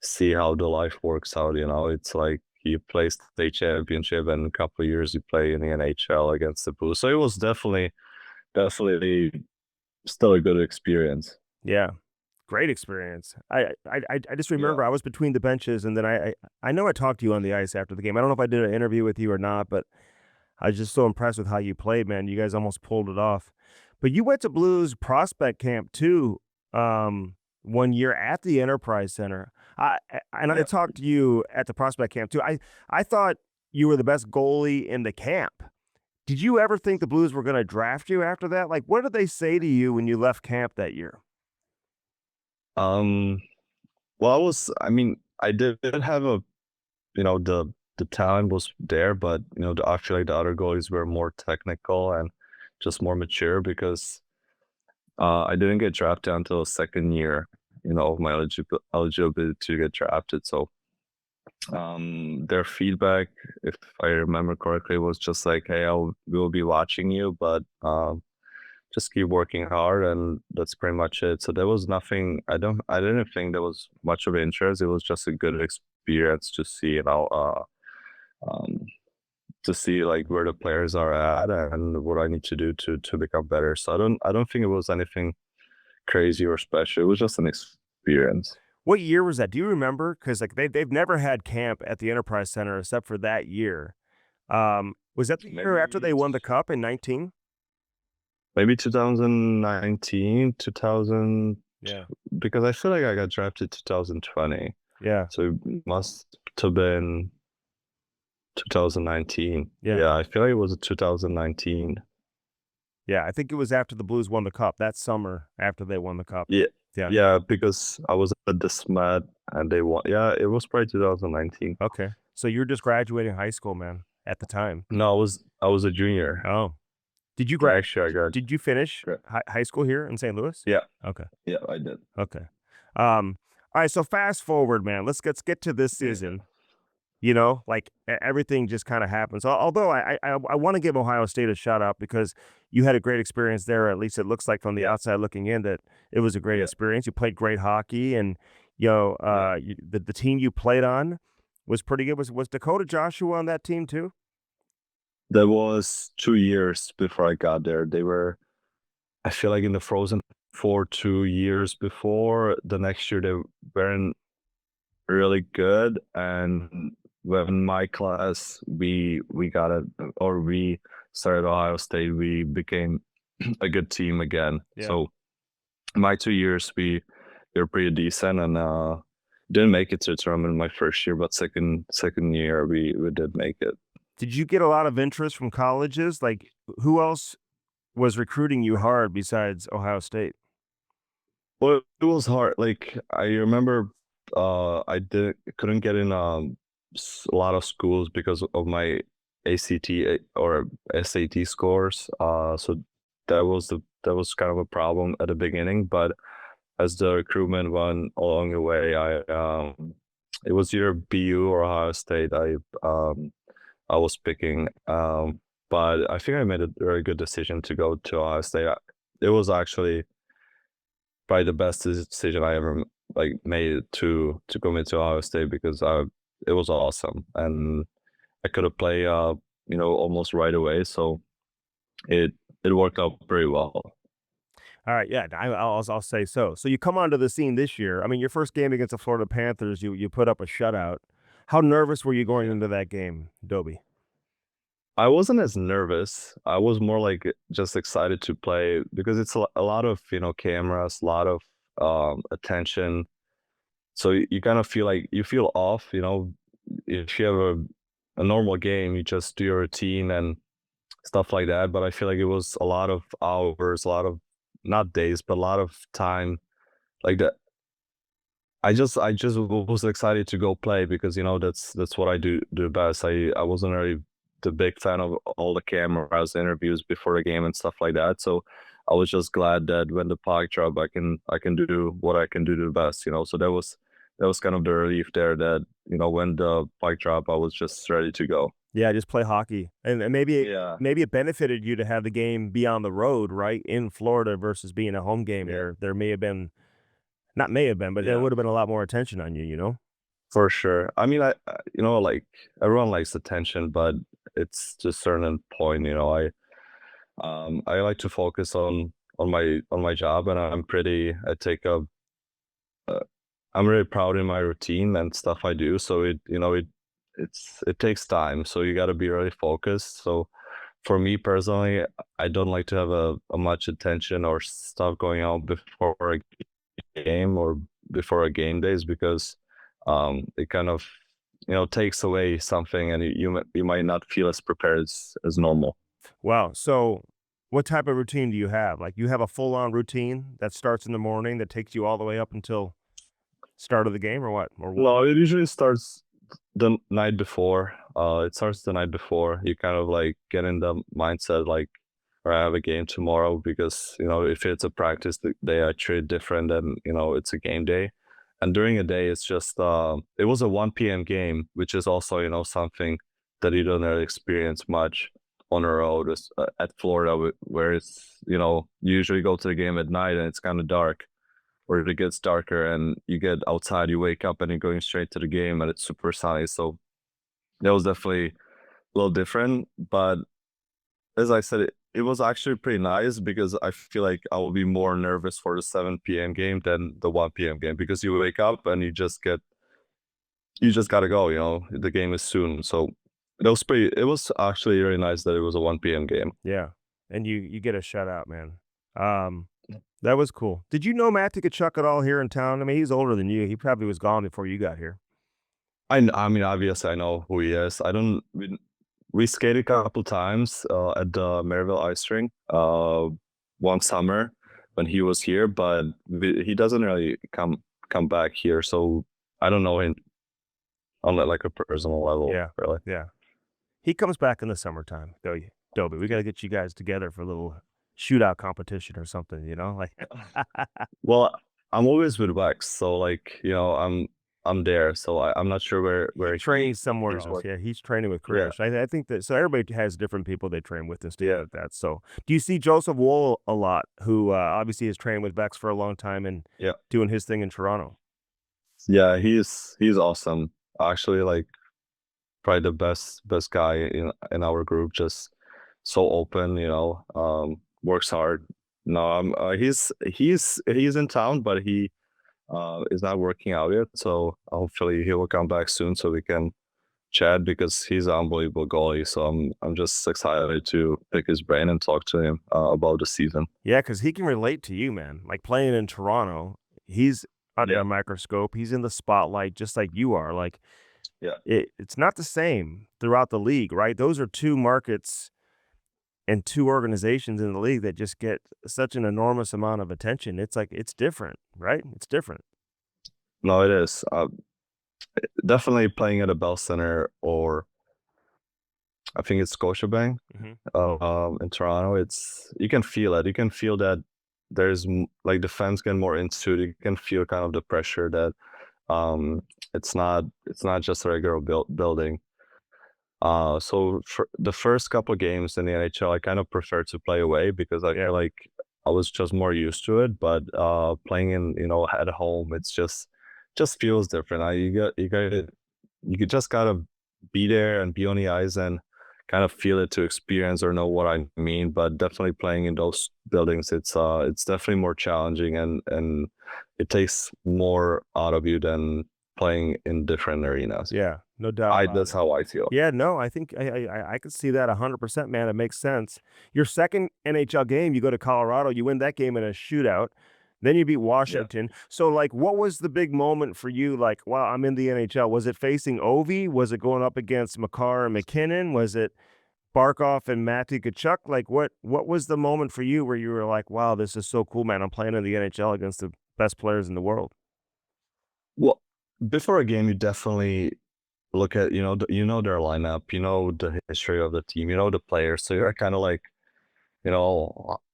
see how the life works out. It's like you play state championship, and a couple of years you play in the NHL against the Blues. So it was definitely still a good experience. Yeah. Great experience. I just Yeah. remember I was between the benches, and then I know I talked to you on the ice after the game. I don't know if I did an interview with you or not, but I was just so impressed with how you played, man. You guys almost pulled it off. But you went to Blues prospect camp too, one year at the Enterprise Center. I Yeah. talked to you at the prospect camp too. I thought you were the best goalie in the camp. Did you ever think the Blues were going to draft you after that? Like, what did they say to you when you left camp that year? Um, well, I mean, I did have the talent was there, but I feel like the other goalies were more technical and just more mature because I didn't get drafted until second year, of my eligibility to get drafted. So their feedback, if I remember correctly, was just like, "Hey, we'll be watching you, but just keep working hard," and that's pretty much it. So there was nothing. I didn't think there was much of interest. It was just a good experience to see, um, to see like where the players are at and what I need to do to become better. So I don't think it was anything crazy or special. It was just an experience. What year was that? Do you remember? Because like they've never had camp at the Enterprise Center except for that year. Was that the year after Maybe they won the cup in 19? maybe 2019, 2000, Yeah. because I feel like I got drafted 2020. Yeah. So it must have been 2019. Yeah. Yeah, I feel like it was 2019. Yeah. I think it was after the Blues won the cup, that summer after they won the cup. Yeah. Yeah. Yeah, because I was at the SMAT and they won. Yeah, it was probably 2019. Okay. So you were just graduating high school, man, at the time. No, I was a junior. Oh. Did you grad Actually, I got. did you finish Gra- high school here in St. Louis? Yeah, Okay. yeah, I did. Okay. All right, so fast forward, man. Let's get to this season. You know, like everything just kind of happens. Although I want to give Ohio State a shout out because you had a great experience there. At least it looks like from the Yeah, outside looking in that it was a great yeah, experience. You played great hockey, and yeah. the team you played on was pretty good. Was Dakota Joshua on that team too? That was 2 years before I got there. They were, I feel like, in the Frozen for 2 years before. The next year they weren't really good, and when my class we got it, or we started Ohio State, we became a good team again. Yeah. So my 2 years we were pretty decent, and didn't make it to the tournament my first year, but second year we did make it. Did you get a lot of interest from colleges? Like, who else was recruiting you hard besides Ohio State? Well, it was hard. Like I remember, I couldn't get in a lot of schools because of my ACT or SAT scores. So that was kind of a problem at the beginning. But as the recruitment went along the way, it was either BU or Ohio State. I was picking. But I think I made a very good decision to go to Ohio State. It was actually probably the best decision I ever like made to commit to Ohio State, because it was awesome, and I could have played almost right away. So it it worked out pretty well. All right, yeah, I'll say so. So you come onto the scene this year. I mean, your first game against the Florida Panthers, you put up a shutout. How nervous were you going Yeah. into that game, Dobie? I wasn't as nervous. I was more like just excited to play because it's a lot of, cameras, a lot of attention. So you kind of feel like you feel off, if you have a normal game, you just do your routine and stuff like that. But I feel like it was a lot of hours, a lot of not days, but a lot of time like that. I just was excited to go play because that's what I do best. I wasn't really the big fan of all the cameras, interviews before the game and stuff like that. So I was just glad that when the puck drop, I can do what I can do the best. So that was kind of the relief there that when the puck drop, I was just ready to go. Yeah, just play hockey, and Yeah, maybe it benefited you to have the game be on the road, right, in Florida versus being a home game. yeah, There may have been, not may have been, but there yeah. would have been a lot more attention on you, you know? For sure. I mean, like everyone likes attention, but it's to a certain point. I like to focus on my job, and I take a uh, I'm really proud in my routine and stuff I do. So it takes time. So you got to be really focused. So for me personally, I don't like to have a much attention or stuff going on before a game or before a game days because it kind of takes away something, and you might not feel as prepared as normal. Wow. So, what type of routine do you have? Like, you have a full on routine that starts in the morning that takes you all the way up until start of the game, or what? Well, it usually starts the night before. It starts the night before. You kind of like get in the mindset like, or I have a game tomorrow because if it's a practice day, I treat different than it's a game day. And during a day, it's just it was a 1 p.m. game, which is also something that you don't really experience much on the road at Florida, where it's you usually go to the game at night and it's kind of dark or it gets darker and you get outside, you wake up and you're going straight to the game and it's super sunny. So that was definitely a little different. But as I said, it was actually pretty nice because I feel like I will be more nervous for the 7 p.m. game than the 1 p.m. game because you wake up and you just gotta go, the game is soon. So it was actually really nice that it was a 1 p.m. game. Yeah, and you get a shutout, man. Um, that was cool. Did you know Matt Tkachuk at all here in town? I mean, he's older than you. He probably was gone before you got here. I mean, obviously, I know who he is. I don't. We skated a couple times at the Maryville Ice Rink one summer when he was here, but he doesn't really come back here. So I don't know him on like a personal level, Yeah, really. yeah. He comes back in the summertime, though. Dobie, we got to get you guys together for a little shootout competition or something. You know, like Well, I'm always with Wex, so like I'm there. So I'm not sure where training somewhere he's else. working. Yeah, he's training with Yeah, Krish. I think that so everybody has different people they train with and stuff yeah, like that. So, do you see Joseph Wool a lot, who obviously has trained with Vex for a long time and yeah, doing his thing in Toronto? yeah. He's awesome. Actually, like probably the best guy in our group. Just so open, works hard. No, he's in town, but he is not working out yet. So hopefully he will come back soon so we can chat because he's an unbelievable goalie. So I'm just excited to pick his brain and talk to him about the season. Yeah, because he can relate to you, man. Like playing in Toronto, he's under Yeah, a microscope. He's in the spotlight just like you are. Like yeah. it's not the same throughout the league, right? Those are two markets and two organizations in the league that just get such an enormous amount of attention. It's like it's different, right? It's different. No, it is. Definitely playing at a Bell Center or I think it's Scotiabank Mhm. in Toronto. It's you can feel it. You can feel that like the fans get more into it. You can feel kind of the pressure that it's not just a regular building. So for the first couple of games in the NHL, I kind of prefer to play away because I Yeah. feel like I was just more used to it. But playing in at home, it's just feels different. You just gotta be there and be on the ice and kind of feel it to experience or know what I mean. But definitely playing in those buildings, it's definitely more challenging and it takes more out of you than playing in different arenas. Yeah. No doubt about That's it. how I feel. Yeah, no, I think I could see that 100%, man. It makes sense. Your second NHL game, you go to Colorado, you win that game in a shootout. Then you beat Yeah. Washington. So, like, what was the big moment for you? Like, wow, I'm in the NHL. Was it facing Ovi? Was it going up against Makar and McKinnon? Was it Barkov and Matty Tkachuk? Like, what was the moment for you where you were like, wow, this is so cool, man. I'm playing in the NHL against the best players in the world. Well, before a game, you definitely look at, you know their lineup, you know the history of the team, you know the players. So you're kind of like,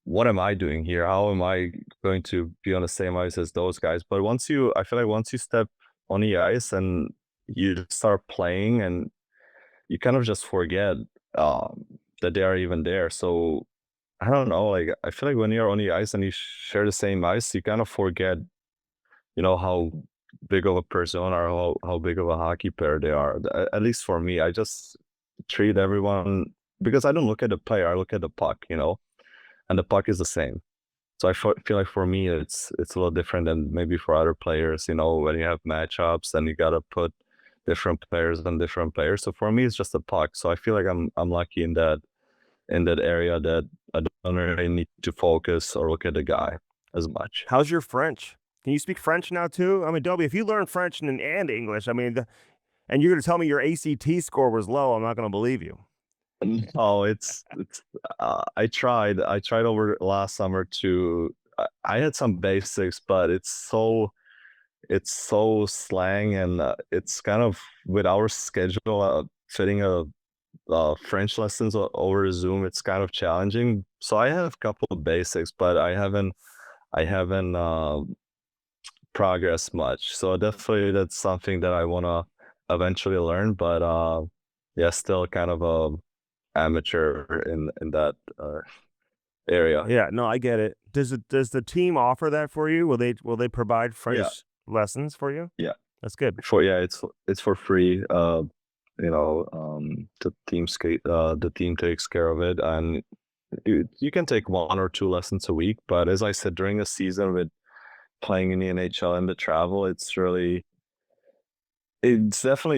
what am I doing here? How am I going to be on the same ice as those guys? But I feel like once you step on the ice and you start playing, and you kind of just forget um, that they are even there. So I don't know. Like, I feel like when you're on the ice and you share the same ice, you kind of forget, how big of a persona or how big of a hockey player they are. At least for me, I just treat everyone, because I don't look at the player, I look at the puck, and the puck is the same. So feel like for me, it's a little different than maybe for other players. When you have matchups, and you gotta put different players on different players. So for me, it's just a puck. So I feel like I'm lucky in that area, that I don't really need to focus or look at the guy as much. How's your French? Can you speak French now too? I mean, Dobby, if you learn French and English, I mean, and you're going to tell me your ACT score was low, I'm not going to believe you. Oh, it's I tried over last summer to I had some basics, but it's so slang, and it's kind of, with our schedule, fitting French lessons over Zoom, it's kind of challenging. So I have a couple of basics, but I haven't progressed much. So definitely that's something that I wanna eventually learn, but yeah, still kind of a amateur in that area. Yeah, no, I get it. Does the team offer that for you? Will they provide Yeah, French lessons for you? yeah. That's good. It's for free. The team takes care of it, and you can take 1 or 2 lessons a week. But as I said, during the season, with playing in the NHL and the travel, it's definitely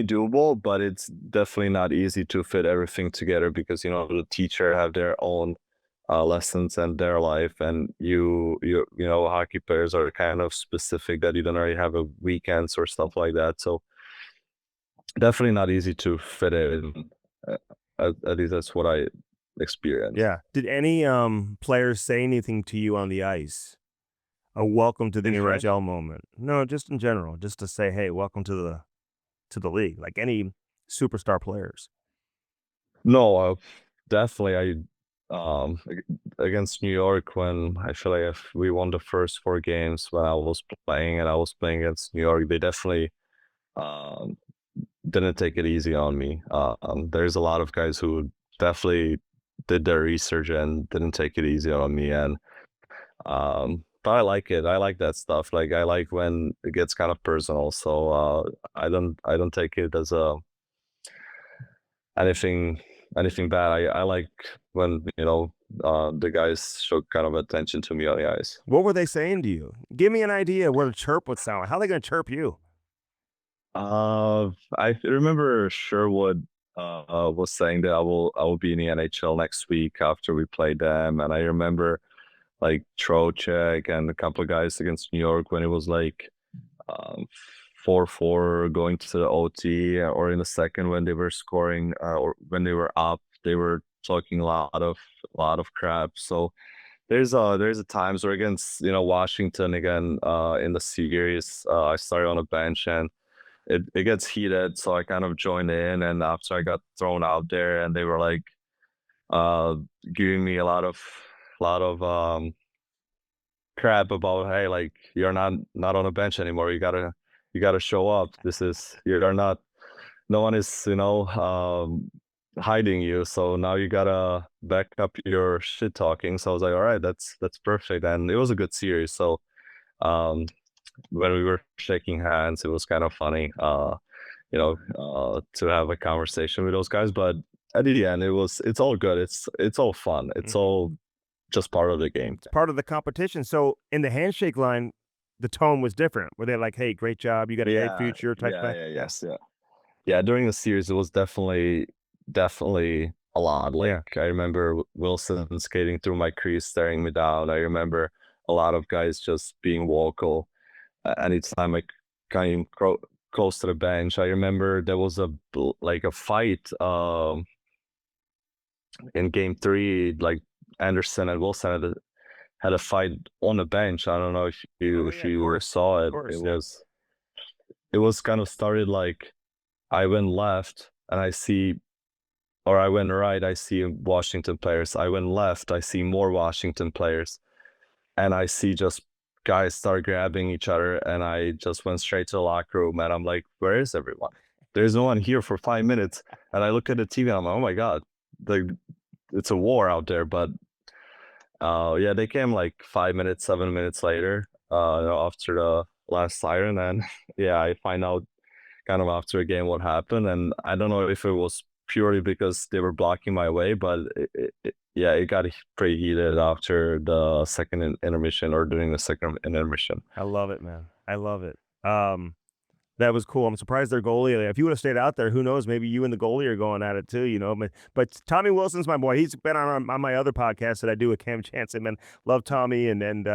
doable, but it's definitely not easy to fit everything together, because the teacher have their own lessons and their life, and hockey players are kind of specific, that you don't really have a weekends or stuff like that. So definitely not easy to fit it in. uh, at least that's what I experienced. Yeah. Did any players say anything to you on the ice? A welcome to the In French? NHL moment? No, just in general, just to say, hey, welcome to the league. Like any superstar players. No, definitely. Against New York, when I feel like if we won the first 4 games when I was playing, and I was playing against New York, they definitely um, didn't take it easy on me. There's a lot of guys who definitely did their research and didn't take it easy on me, and but I like it. I like that stuff. Like, I like when it gets kind of personal. So I don't take it as anything anything bad. I like when the guys show kind of attention to me on the ice. What were they saying to you? Give me an idea what a chirp would sound like. How are they going to chirp you? I remember Sherwood was saying that I will be in the NHL next week after we play them, and I remember like Trocheck and a couple of guys against New York, when it was like um, 4-4 going to the OT, or in the second, when they were scoring, or when they were up, they were talking a lot of crap. So there's a times where, against Washington again, in the series, I started on a bench, and it gets heated, so I kind of joined in, and after I got thrown out there, and they were like uh giving me a lot of crap about, hey, like, you're not on a bench anymore. You gotta show up. You're not, no one is hiding you, so now you gotta back up your shit talking. So I was like, all right, that's perfect. And it was a good series. So um when we were shaking hands, it was kind of funny, to have a conversation with those guys. But at the end, it's all good. It's all fun. It's Mhm. all just part of the game. It's part of the competition. So in the handshake line, the tone was different. Were they like, "Hey, great job, you got a great Yeah, future," type yeah, thing? yeah, Yeah. yes, yeah. Yeah, during the series, it was definitely a lot. Like, Yeah. I remember Wilson skating through my crease, staring me down. I remember a lot of guys just being vocal. Anytime I came close to the bench, I remember there was like a fight in game three. Like Anderson and Wilson had a fight on the bench. I don't know if Oh, you yeah, of course. saw Of it. course, It yeah. was kind of started like I went left and I see, or I went right, I see Washington players. I went left, I see more Washington players, and I see just guys start grabbing each other, and I just went straight to the locker room, and I'm like, where is everyone? There's no one here for 5 minutes, and I look at the TV, and I'm like, oh my god, like it's a war out there. But yeah, they came like 5 minutes, 7 minutes later, after the last siren, and yeah, I find out kind of after a game what happened, and I don't know if it was purely because they were blocking my way, but yeah, it got pretty heated after the second intermission or during the second intermission. I love it, man. I love it. That was cool. I'm surprised their goalie. If you would have stayed out there, who knows? Maybe you and the goalie are going at it too. But Tommy Wilson's my boy. He's been on my other podcast that I do with Cam Jansen. Man, love Tommy, and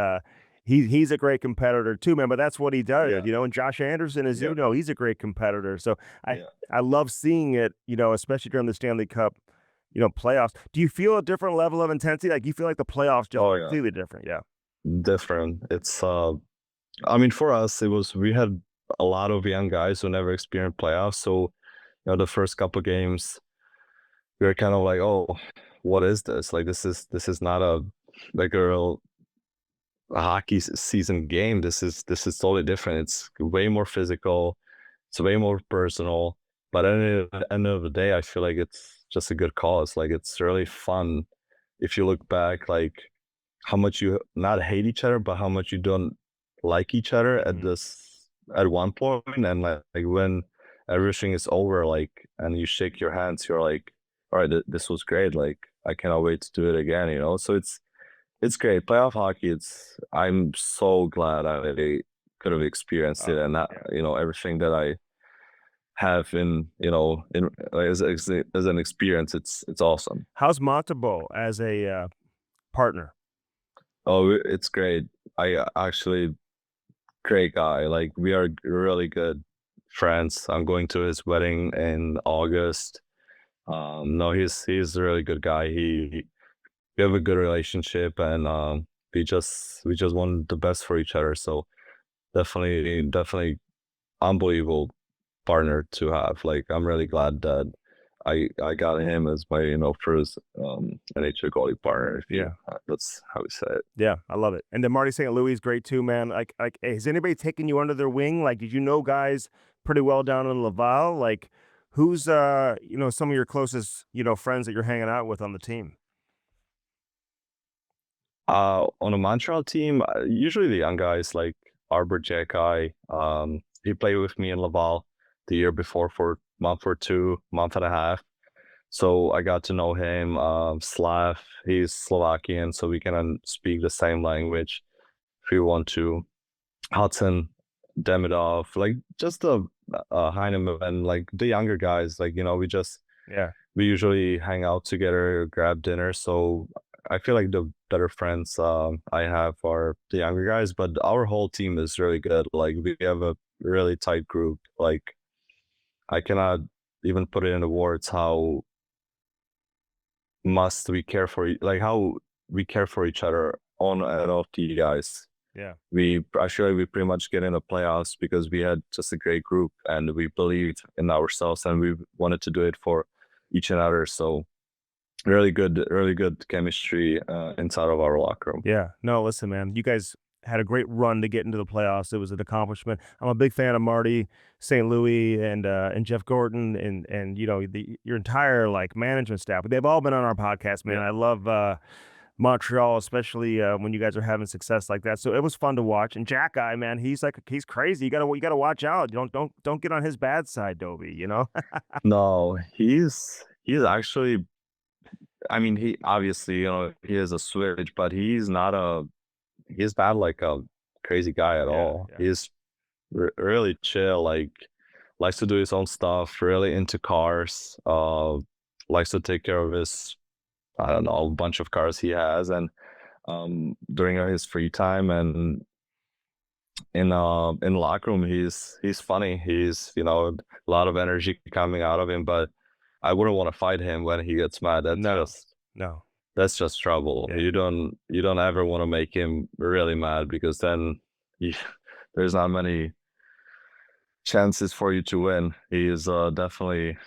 he's a great competitor too, man. But that's what he does, Yeah, And Josh Anderson, as yeah, you know, he's a great competitor. So I yeah. I love seeing it. Especially during the Stanley Cup, playoffs. Do you feel a different level of intensity? Like you feel like the playoffs just Oh yeah, completely different? Yeah. different. It's I mean, for us, we had a lot of young guys who never experienced playoffs, so the first couple games we were kind of like, oh, what is this? Like, this is not a regular hockey season game. This is totally different. It's way more physical. It's way more personal. But at the end of the day, I feel like it's just a good cause. Like, it's really fun if you look back, like how much you not hate each other, but how much you don't like each other Mhm. at one point, and like when everything is over, like and you shake your hands, you're like, all right, this was great. Like I cannot wait to do it again. So it's great. Playoff hockey, I'm so glad I really could have experienced it, Oh, and that, yeah. everything that I have in as an experience, it's awesome. How's Montalbo as a partner? Oh, it's great. I actually great guy. Like we are really good friends. I'm going to his wedding in August. No, he's a really good guy. We have a good relationship, and we just want the best for each other. So definitely unbelievable partner to have. Like I'm really glad that I got him as my first NHL goalie partner. If you Yeah. That's how we say it. Yeah, I love it. And then Marty St. Louis is great too, man. Like, has anybody taken you under their wing? Like, did you know guys pretty well down in Laval? Like, who's some of your closest friends that you're hanging out with on the team? On a Montreal team, usually the young guys like Arbor Jacky. He played with me in Laval the year before for a month or two, month and a half. So I got to know him. Slav, he's Slovakian, so we can speak the same language if we want to. Hudson, Demidov, like just the Heineman, and like the younger guys, like Yeah. we usually hang out together, grab dinner. So I feel like the better friends I have are the younger guys, but our whole team is really good. Like we have a really tight group. Like I cannot even put it into words how must we care for like how we care for each other on and off the ice. Yeah. I feel like we pretty much get in the playoffs because we had just a great group and we believed in ourselves and we wanted to do it for each another. So really good chemistry inside of our locker room. Yeah. No, listen, man. You guys had a great run to get into the playoffs. It was an accomplishment. I'm a big fan of Marty St. Louis and Jeff Gordon and your entire like management staff. They've all been on our podcast, man. Yeah. I love Montreal, especially when you guys are having success like that. So it was fun to watch. And Jack guy, man, he's crazy. You gotta watch out. Don't get on his bad side, Dobie. No, he's actually, I mean, he obviously, he is a switch, but he's not like a crazy guy at Yeah, all. yeah. He's really chill. Like likes to do his own stuff, really into cars, likes to take care of his, I don't know, a bunch of cars he has, and during his free time and in the locker room, he's funny. He's, you know, a lot of energy coming out of him, but I wouldn't want to fight him when he gets mad. No. That's just trouble. Yeah. You don't ever want to make him really mad, because then he, there's not many chances for you to win. He is definitely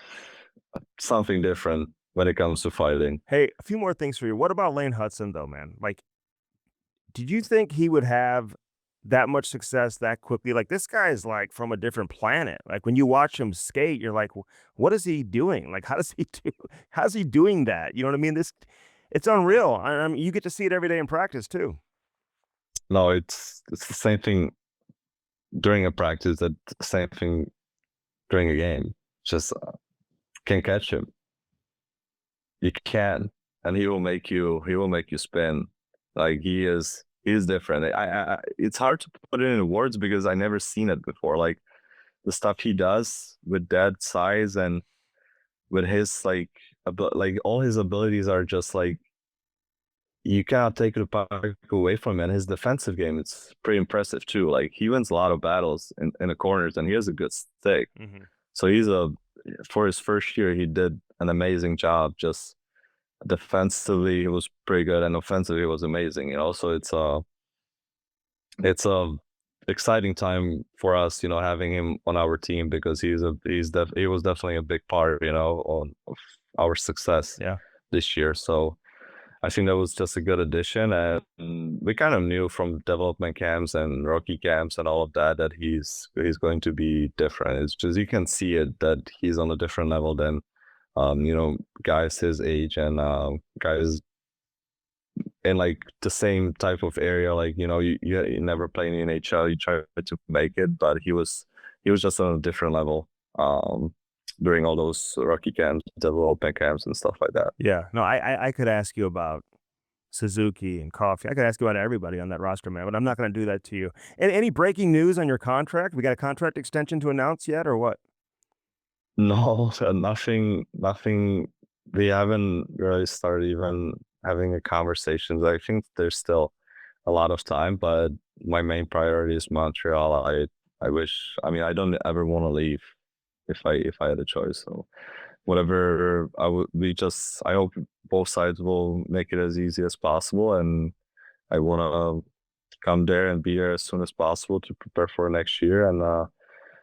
something different when it comes to fighting. Hey, a few more things for you. What about Lane Hudson though, man? Like, did you think he would have that much success that quickly? Like, this guy is like from a different planet. Like, when you watch him skate, you're like, what is he doing? Like, how does he do? How's he doing that? You know what I mean? It's unreal. I mean, you get to see it every day in practice too. No, it's the same thing during a practice, that the same thing during a game. Just can't catch him. You can, and he will make you spin. Like he is different. It's hard to put it into words because I never seen it before. Like the stuff he does with that size and with his like all his abilities are just like, you cannot take the puck away from him. And his defensive game, it's pretty impressive too. Like he wins a lot of battles in the corners, and he has a good stick. Mhm. So for his first year, he did an amazing job. Just defensively, he was pretty good, and offensively, he was amazing. You know, so it's a exciting time for us, you know, having him on our team, because he was definitely a big part, you know, of our success Yeah. this year. So I think that was just a good addition, and we kind of knew from development camps and rookie camps and all of that that he's going to be different. It's just, you can see it, that he's on a different level than you know, guys his age, and guys in like the same type of area. Like, you know, you never play in the NHL, you try to make it, but he was just on a different level during all those rookie camps, development camps, and stuff like that. Yeah. No, I could ask you about Suzuki and Coffee. I could ask you about everybody on that roster, man, but I'm not going to do that to you. And any breaking news on your contract? We got a contract extension to announce yet, or what? No, nothing. We haven't really started even having a conversations. I think there's still a lot of time, but my main priority is Montreal. I wish. I mean, I don't ever want to leave if I had a choice. So whatever I would, we just. I hope both sides will make it as easy as possible, and I want to come there and be there as soon as possible to prepare for next year, and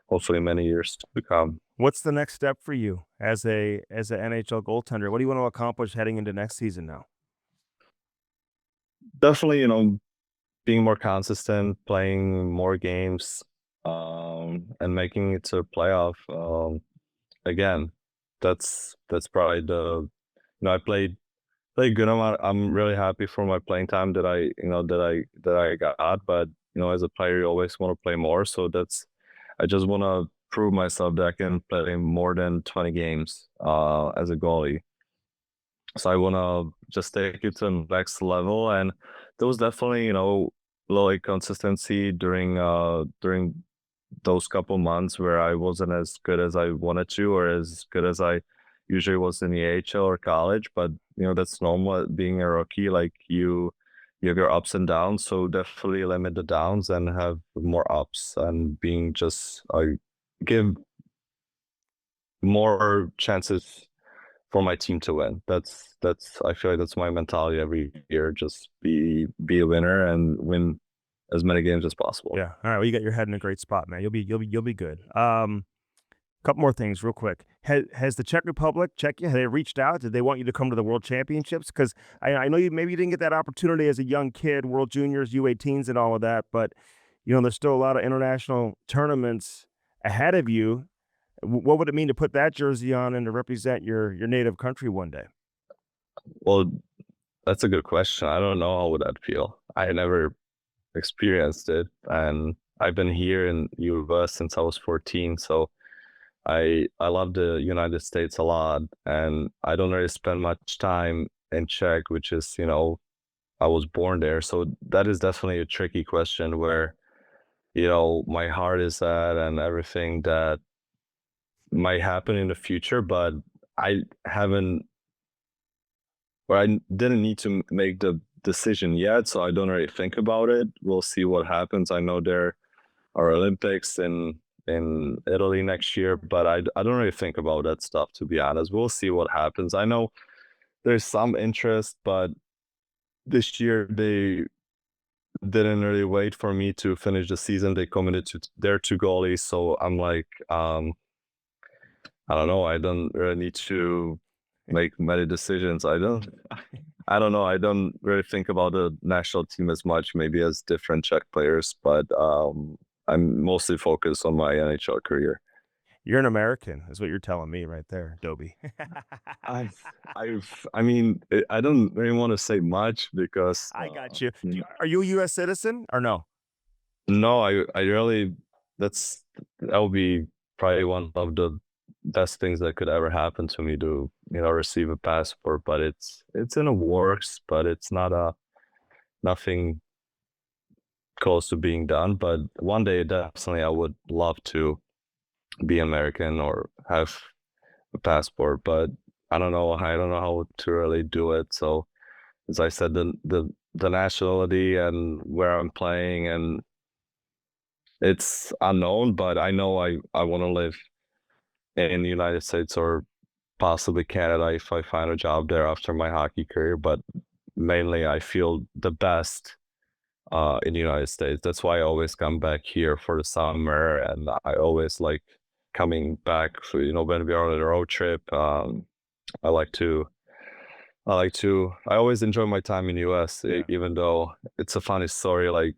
hopefully many years to come. What's the next step for you as a NHL goaltender? What do you want to accomplish heading into next season now? Definitely, you know, being more consistent, playing more games, and making it to a playoff. Again, that's probably the, you know, I played good amount. I'm really happy for my playing time that I got. But you know, as a player, you always want to play more. So I just want to prove myself that I can play more than 20 games as a goalie. So I want to just take it to the next level, and there was definitely, you know, low consistency during those couple months where I wasn't as good as I wanted to, or as good as I usually was in the AHL or college. But you know, that's normal being a rookie. Like you have your ups and downs, so definitely limit the downs and have more ups, and being just give more chances for my team to win. That's I feel like that's my mentality every year. Just be a winner and win as many games as possible. Yeah. All right. Well, you got your head in a great spot, man. You'll be good. Couple more things real quick. Has the Czech Republic, Czechia, have they reached out? Did they want you to come to the World Championships? Because I know you didn't get that opportunity as a young kid, World Juniors, U18s, and all of that, but you know, there's still a lot of international tournaments ahead of you. What would it mean to put that jersey on and to represent your native country one day? Well, that's a good question. I don't know how would that feel. I never experienced it, and I've been here in US since I was 14. So I love the United States a lot, and I don't really spend much time in Czech, which is, you know, I was born there. So that is definitely a tricky question where, you know, my heart is at and everything, that might happen in the future, but I haven't, or I didn't need to make the decision yet, so I don't really think about it. We'll see what happens. I know there are Olympics in Italy next year, but I don't really think about that stuff, to be honest. We'll see what happens. I know there's some interest, but this year they didn't really wait for me to finish the season. They committed to their two goalies, so I'm like, I don't know. I don't really need to make many decisions. I don't know. I don't really think about the national team as much, maybe as different Czech players, but I'm mostly focused on my NHL career. You're an American, is what you're telling me right there, Dobie. I mean, I don't really want to say much because I got you. Are you a U.S. citizen or no? no, I really, that would be probably one of the best things that could ever happen to me to, receive a passport, but it's in the works, but it's not nothing close to being done. But one day, definitely, I would love to be American or have a passport, but I don't know. I don't know how to really do it. So, as I said, the nationality and where I'm playing, and it's unknown, but I know I want to live in the United States or possibly Canada if I find a job there after my hockey career. But mainly, I feel the best in the United States. That's why I always come back here for the summer, and I always like coming back. For, when we are on a road trip, I like to. I always enjoy my time in the US, Yeah. even though it's a funny story. Like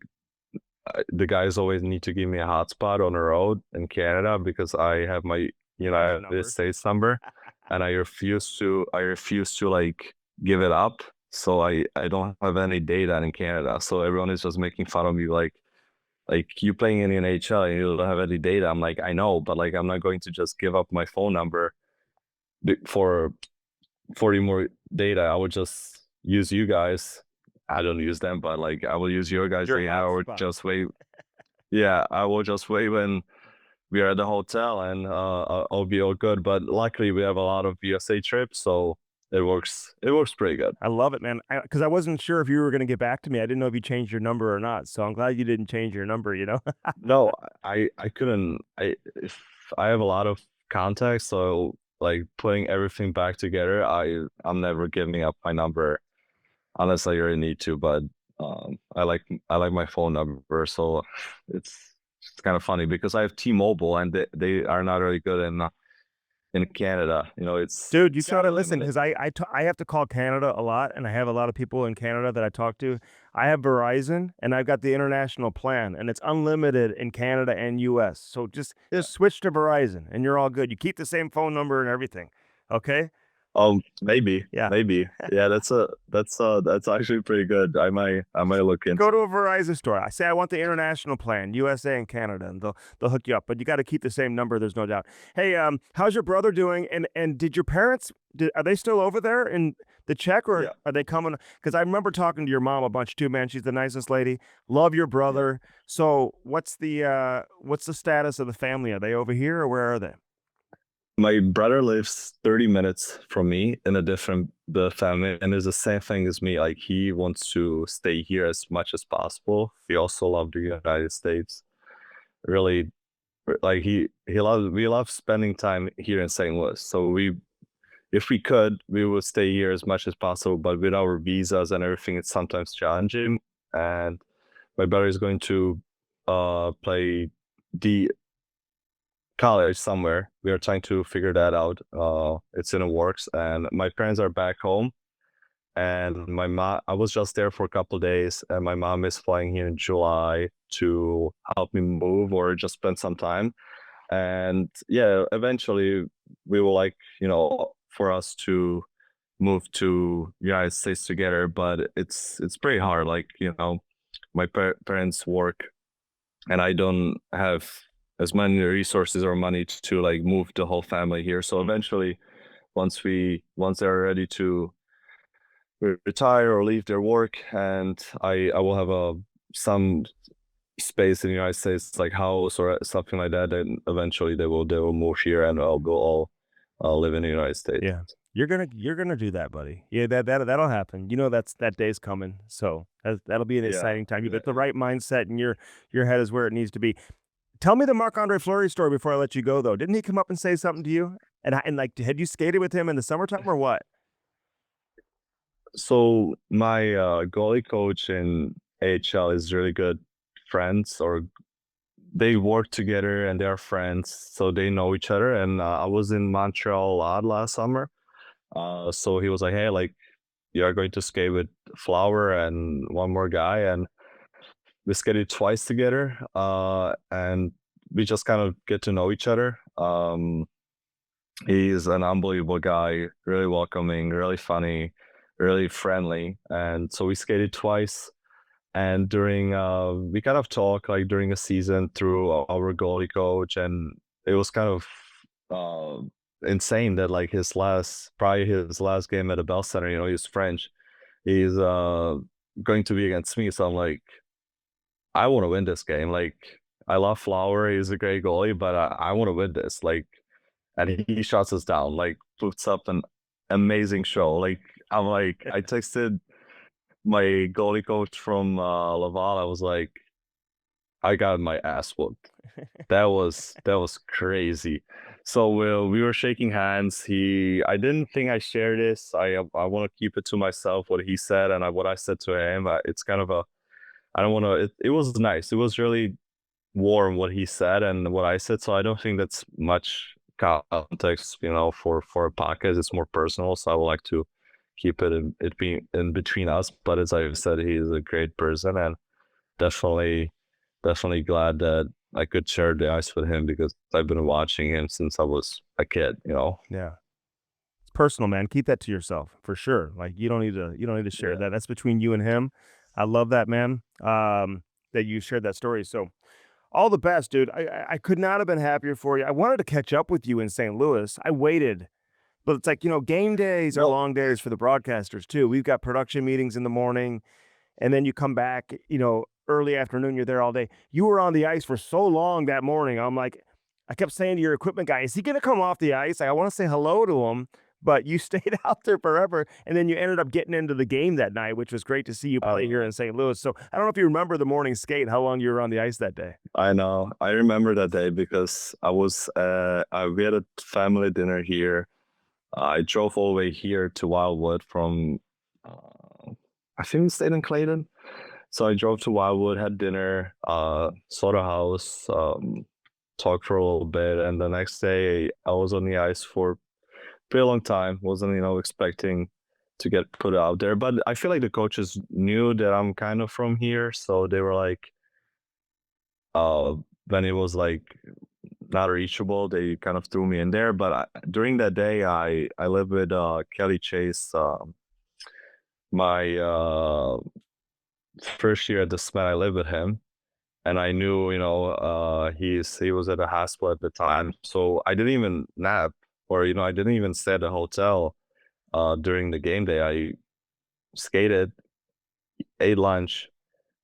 the guys always need to give me a hotspot on the road in Canada because I have my United numbers. States number, and I refuse to like give it up. So I don't have any data in Canada. So everyone is just making fun of me, like you playing in the NHL and you don't have any data. I'm like, I know, but like I'm not going to just give up my phone number for 40 more data. I would just use you guys. I don't use them, but like I will use your guys' Your data or hotspot. just wait. Yeah, I will just wait when we are at the hotel, and I'll be all good. But luckily, we have a lot of USA trips, so it works. It works pretty good. I love it, man. Because I wasn't sure if you were going to get back to me. I didn't know if you changed your number or not. So I'm glad you didn't change your number. No, I couldn't. If I have a lot of contacts, so like putting everything back together, I'm never giving up my number unless I really need to. But I like my phone number, so it's kind of funny because I have T-Mobile and they are not really good in Canada. It's Dude, you it's kind gotta of listen limited. because I have to call Canada a lot, and I have a lot of people in Canada that I talk to. I have Verizon, and I've got the international plan, and it's unlimited in Canada and US. So Yeah. just switch to Verizon, and you're all good. You keep the same phone number and everything. Okay? Maybe, Yeah. maybe. Yeah, that's actually pretty good. I might look Go into. to a Verizon store. I say I want the international plan, USA and Canada, and they'll hook you up. But you got to keep the same number. There's no doubt. Hey, how's your brother doing? And did your parents? Are they still over there in the Czech, or Yeah, are they coming? Because I remember talking to your mom a bunch too. Man, she's the nicest lady. Love your yeah. brother. So what's the status of the family? Are they over here or where are they? My brother lives 30 minutes from me in a different the family, and is the same thing as me. Like he wants to stay here as much as possible. He also loved the United States. Really, like he loves we love spending time here in St. Louis. So if we could, we would stay here as much as possible. But with our visas and everything, it's sometimes challenging. And my brother is going to play the college somewhere. We are trying to figure that out. It's in the works, and my parents are back home. And my mom, I was just there for a couple of days, and my mom is flying here in July to help me move or just spend some time. And yeah, eventually we will like, for us to move to United States together, but it's pretty hard. Like, my parents work, and I don't have as many resources or money to like move the whole family here. So eventually, once they're ready to retire or leave their work, and I will have some space in the United States, like house or something like that, then eventually they will move here and we'll all live in the United States. Yeah. You're gonna do that, buddy. Yeah, that'll happen. You know that day's coming. So that'll be an Yeah. exciting time. You got the right mindset and your head is where it needs to be. Tell me the Marc-Andre Fleury story before I let you go though. Didn't he come up and say something to you? And like had you skated with him in the summertime or what? So my goalie coach in AHL is really good friends, or they work together and they're friends, so they know each other. And I was in Montreal a lot last summer. So he was like, "Hey, like you're going to skate with Flower and one more guy," and we skated twice together. And we just kind of get to know each other. He's an unbelievable guy, really welcoming, really funny, really friendly. And so we skated twice. And during we kind of talked like during a season through our goalie coach, and it was kind of uh, insane that like probably his last game at the Bell Center, he's French. He's going to be against me. So I'm like, I want to win this game. Like, I love Flower. He's a great goalie, but I want to win this. Like, and he shuts us down, like puts up an amazing show. Like, I'm like, I texted my goalie coach from Laval. I was like, I got my ass whooped. That was crazy. So we were shaking hands. I didn't think I shared this. I want to keep it to myself what he said and what I said to him. It's kind of a I don't want to. It was nice. It was really warm what he said and what I said. So I don't think that's much context, for a podcast. It's more personal. So I would like to keep it being in between us. But as I said, he's a great person and definitely, definitely glad that I could share the ice with him because I've been watching him since I was a kid. Yeah. It's personal, man. Keep that to yourself for sure. Like you don't need to share Yeah. that. That's between you and him. I love that, man. That you shared that story. So all the best, dude. I could not have been happier for you. I wanted to catch up with you in St. Louis. I waited, but it's like, game days are Well, long days for the broadcasters too. We've got production meetings in the morning, and then you come back, early afternoon, you're there all day. You were on the ice for so long that morning. I kept saying to your equipment guy, is he going to come off the ice? I want to say hello to him, but you stayed out there forever. And then you ended up getting into the game that night, which was great to see you play here in St. Louis. So I don't know if you remember the morning skate, how long you were on the ice that day. I know. I remember that day because we had a family dinner here. I drove all the way here to Wildwood from, I think we stayed in Clayton. So I drove to Wildwood, had dinner, saw the house, talked for a little bit, and the next day I was on the ice for a pretty long time. Wasn't, expecting to get put out there, but I feel like the coaches knew that I'm kind of from here, so they were like, uh, when it was like not reachable, they kind of threw me in there. But during that day, I lived with Kelly Chase, my first year at the Smet. I lived with him, and I knew, he was at a hospital at the time, so I didn't even nap, or I didn't even stay at the hotel during the game day. I skated, ate lunch.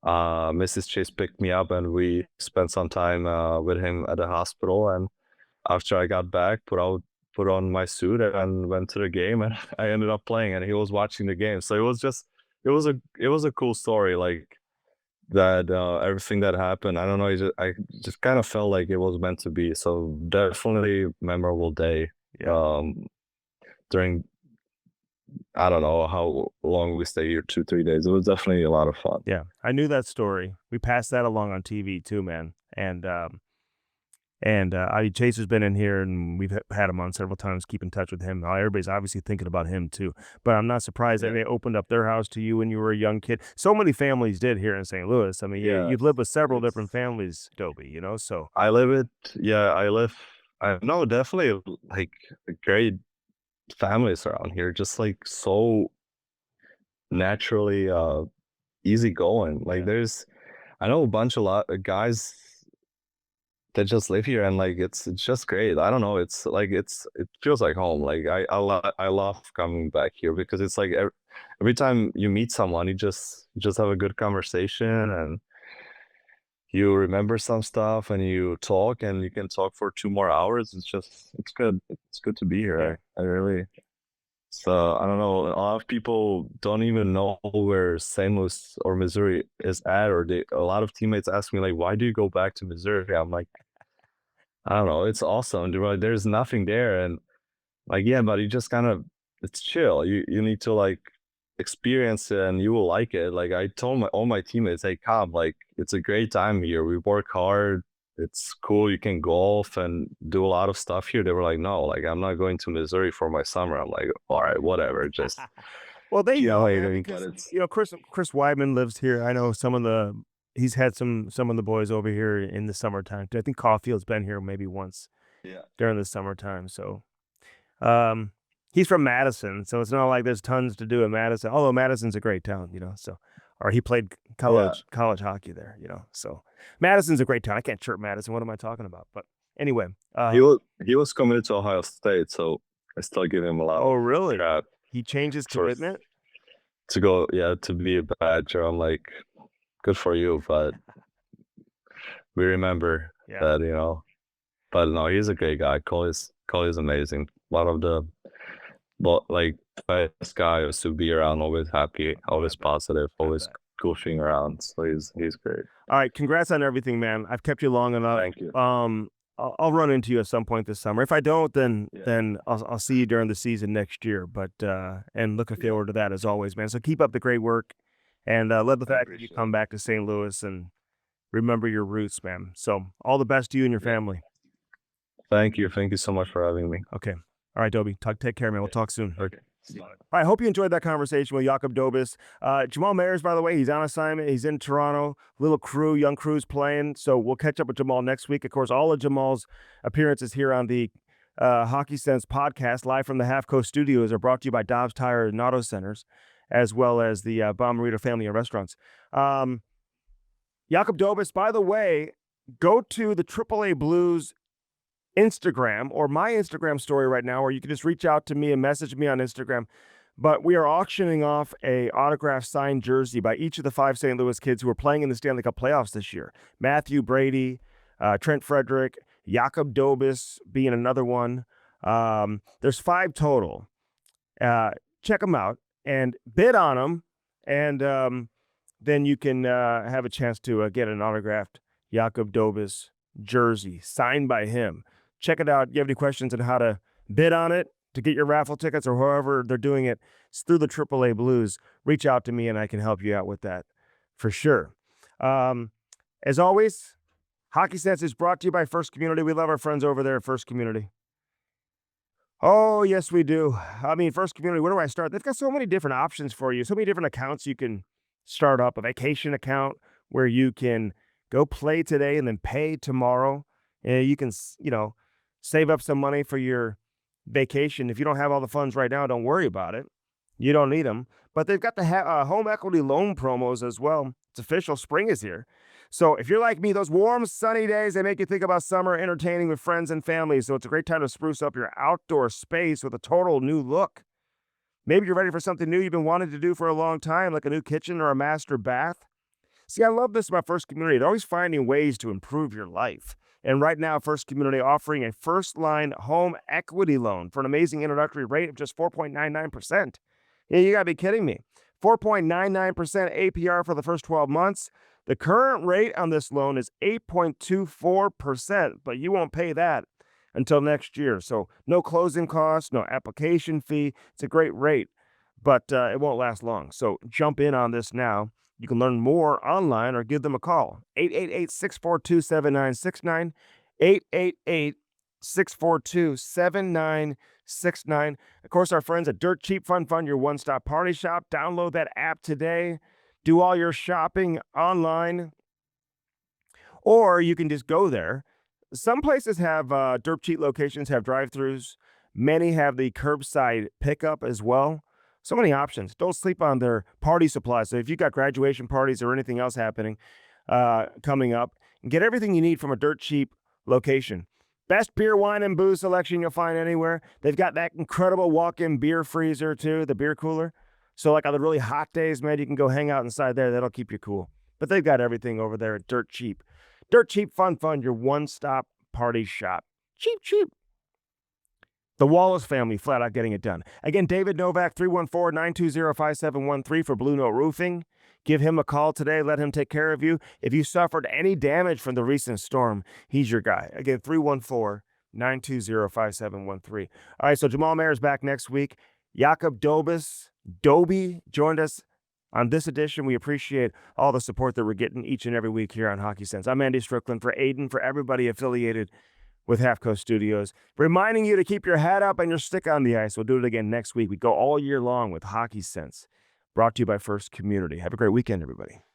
Mrs. Chase picked me up, and we spent some time with him at the hospital. And after I got back, put on my suit and went to the game, and I ended up playing, and he was watching the game. So it was a cool story, like that. Everything that happened, I don't know. I just kind of felt like it was meant to be. So definitely memorable day. Yeah. During I don't know how long we stayed here, 2 3 days. It was definitely a lot of fun. Yeah. I knew that story. We passed that along on TV too, man. Chase has been in here, and we've had him on several times. Keep in touch with him. Everybody's obviously thinking about him too. But I'm not surprised that Yeah. they opened up their house to you when you were a young kid. So many families did here in St. Louis. I mean, Yeah. you've lived with several It's different families, Dobie. So I live it. Yeah, I know definitely like great families around here. Just like so naturally easygoing. Like yeah, I know a lot of guys that just live here, and like it's just great. I don't know. It's like it feels like home. Like I love coming back here because it's like every time you meet someone, you just have a good conversation, and you remember some stuff and you talk and you can talk for 2 more hours. It's good. It's good to be Yeah. here. I really. So I don't know. A lot of people don't even know where St. Louis or Missouri is at, or a lot of teammates ask me like, "Why do you go back to Missouri?" I'm like, I don't know. It's awesome. They're like, there's nothing there, and like, yeah, but you just kind of, it's chill. You need to like experience it, and you will like it. Like I told all my teammates, hey, come, like it's a great time here. We work hard. It's cool. You can golf and do a lot of stuff here. They were like, no, like I'm not going to Missouri for my summer. I'm like, all right, whatever. Just Well, they keep know, man, waiting, but because it's Chris Weidman lives here. I know he's had some of the boys over here in the summertime. I think Caulfield's been here maybe once yeah, during the summertime. So, um, he's from Madison, so it's not like there's tons to do in Madison. Although Madison's a great town, so, or he played yeah. college hockey there, So Madison's a great town. I can't chirp Madison. What am I talking about? But anyway, He was committed to Ohio State, so I still give him a lot oh of really? crap He changed his for commitment. to go, yeah, to be a Badger. I'm like, good for you, but we remember Yeah, that, But no, he's a great guy. Cole is amazing. A lot of the, like, best guys to be around. Always happy, always positive, always goofing around. So he's great. All right, congrats on everything, man. I've kept you long enough. Thank you. I'll run into you at some point this summer. If I don't, then Yeah. then I'll see you during the season next year. But and looking forward to that as always, man. So keep up the great work, and love the fact that you appreciate come back to St. Louis and remember your roots, man. So all the best to you and your family. Thank you. Thank you so much for having me. Okay. All right, Dobie. Take care, man. We'll talk soon. Okay. All right, I hope you enjoyed that conversation with Jakub Dobes. Jamal Mayers, by the way, he's on assignment. He's in Toronto. Young crew's playing. So we'll catch up with Jamal next week. Of course, all of Jamal's appearances here on the Hockey Sense podcast, live from the Half Coast Studios, are brought to you by Dobbs Tire and Auto Centers, as well as the Bomarito Family and Restaurants. Jakub Dobes, by the way, go to the AAA Blues Instagram or my Instagram story right now, or you can just reach out to me and message me on Instagram. But we are auctioning off a autographed signed jersey by each of the 5 St. Louis kids who are playing in the Stanley Cup playoffs this year. Matthew Brady, Trent Frederick, Jakub Dobes being another one. There's 5 total. Check them out and bid on them, and then you can have a chance to get an autographed Jakub Dobes jersey signed by him. Check it out. If you have any questions on how to bid on it, to get your raffle tickets, or however they're doing it, it's through the AAA Blues. Reach out to me and I can help you out with that for sure. As always, Hockey Sense is brought to you by First Community. We love our friends over there at First Community. Oh, yes, we do. I mean, First Community, where do I start? They've got so many different options for you, so many different accounts you can start up. A vacation account where you can go play today and then pay tomorrow. You can, save up some money for your vacation. If you don't have all the funds right now, don't worry about it. You don't need them. But they've got the home equity loan promos as well. It's official. Spring is here. So if you're like me, those warm, sunny days, they make you think about summer entertaining with friends and family. So it's a great time to spruce up your outdoor space with a total new look. Maybe you're ready for something new you've been wanting to do for a long time, like a new kitchen or a master bath. See, I love this about First Community. They're always finding ways to improve your life. And right now, First Community offering a first-line home equity loan for an amazing introductory rate of just 4.99%. Yeah, you got to be kidding me. 4.99% APR for the first 12 months. The current rate on this loan is 8.24%, but you won't pay that until next year. So no closing costs, no application fee. It's a great rate, but it won't last long. So jump in on this now. You can learn more online or give them a call. 888-642-7969. 888-642-7969. Of course, our friends at Dirt Cheap Fun Fun, your one-stop party shop. Download that app today. Do all your shopping online. Or you can just go there. Some places have Dirt Cheap locations, have drive-thrus. Many have the curbside pickup as well. So many options. Don't sleep on their party supplies. So if you've got graduation parties or anything else happening coming up, get everything you need from a Dirt Cheap location. Best beer, wine, and booze selection you'll find anywhere. They've got that incredible walk-in beer freezer, too, the beer cooler. So like on the really hot days, man, you can go hang out inside there. That'll keep you cool. But they've got everything over there at Dirt Cheap. Dirt Cheap Fun Fun, your one-stop party shop. Cheap, cheap. The Wallace family flat out getting it done. Again, David Novak, 314-920-5713 for Blue Note Roofing. Give him a call today. Let him take care of you. If you suffered any damage from the recent storm, he's your guy. Again, 314-920-5713. All right, so Jamal Mayer's back next week. Jakob Dobas, Dobie, joined us on this edition. We appreciate all the support that we're getting each and every week here on Hockey Sense. I'm Andy Strickland for Aiden, for everybody affiliated with Half Coast Studios, reminding you to keep your head up and your stick on the ice. We'll do it again next week. We go all year long with Hockey Sense, brought to you by First Community. Have a great weekend, everybody.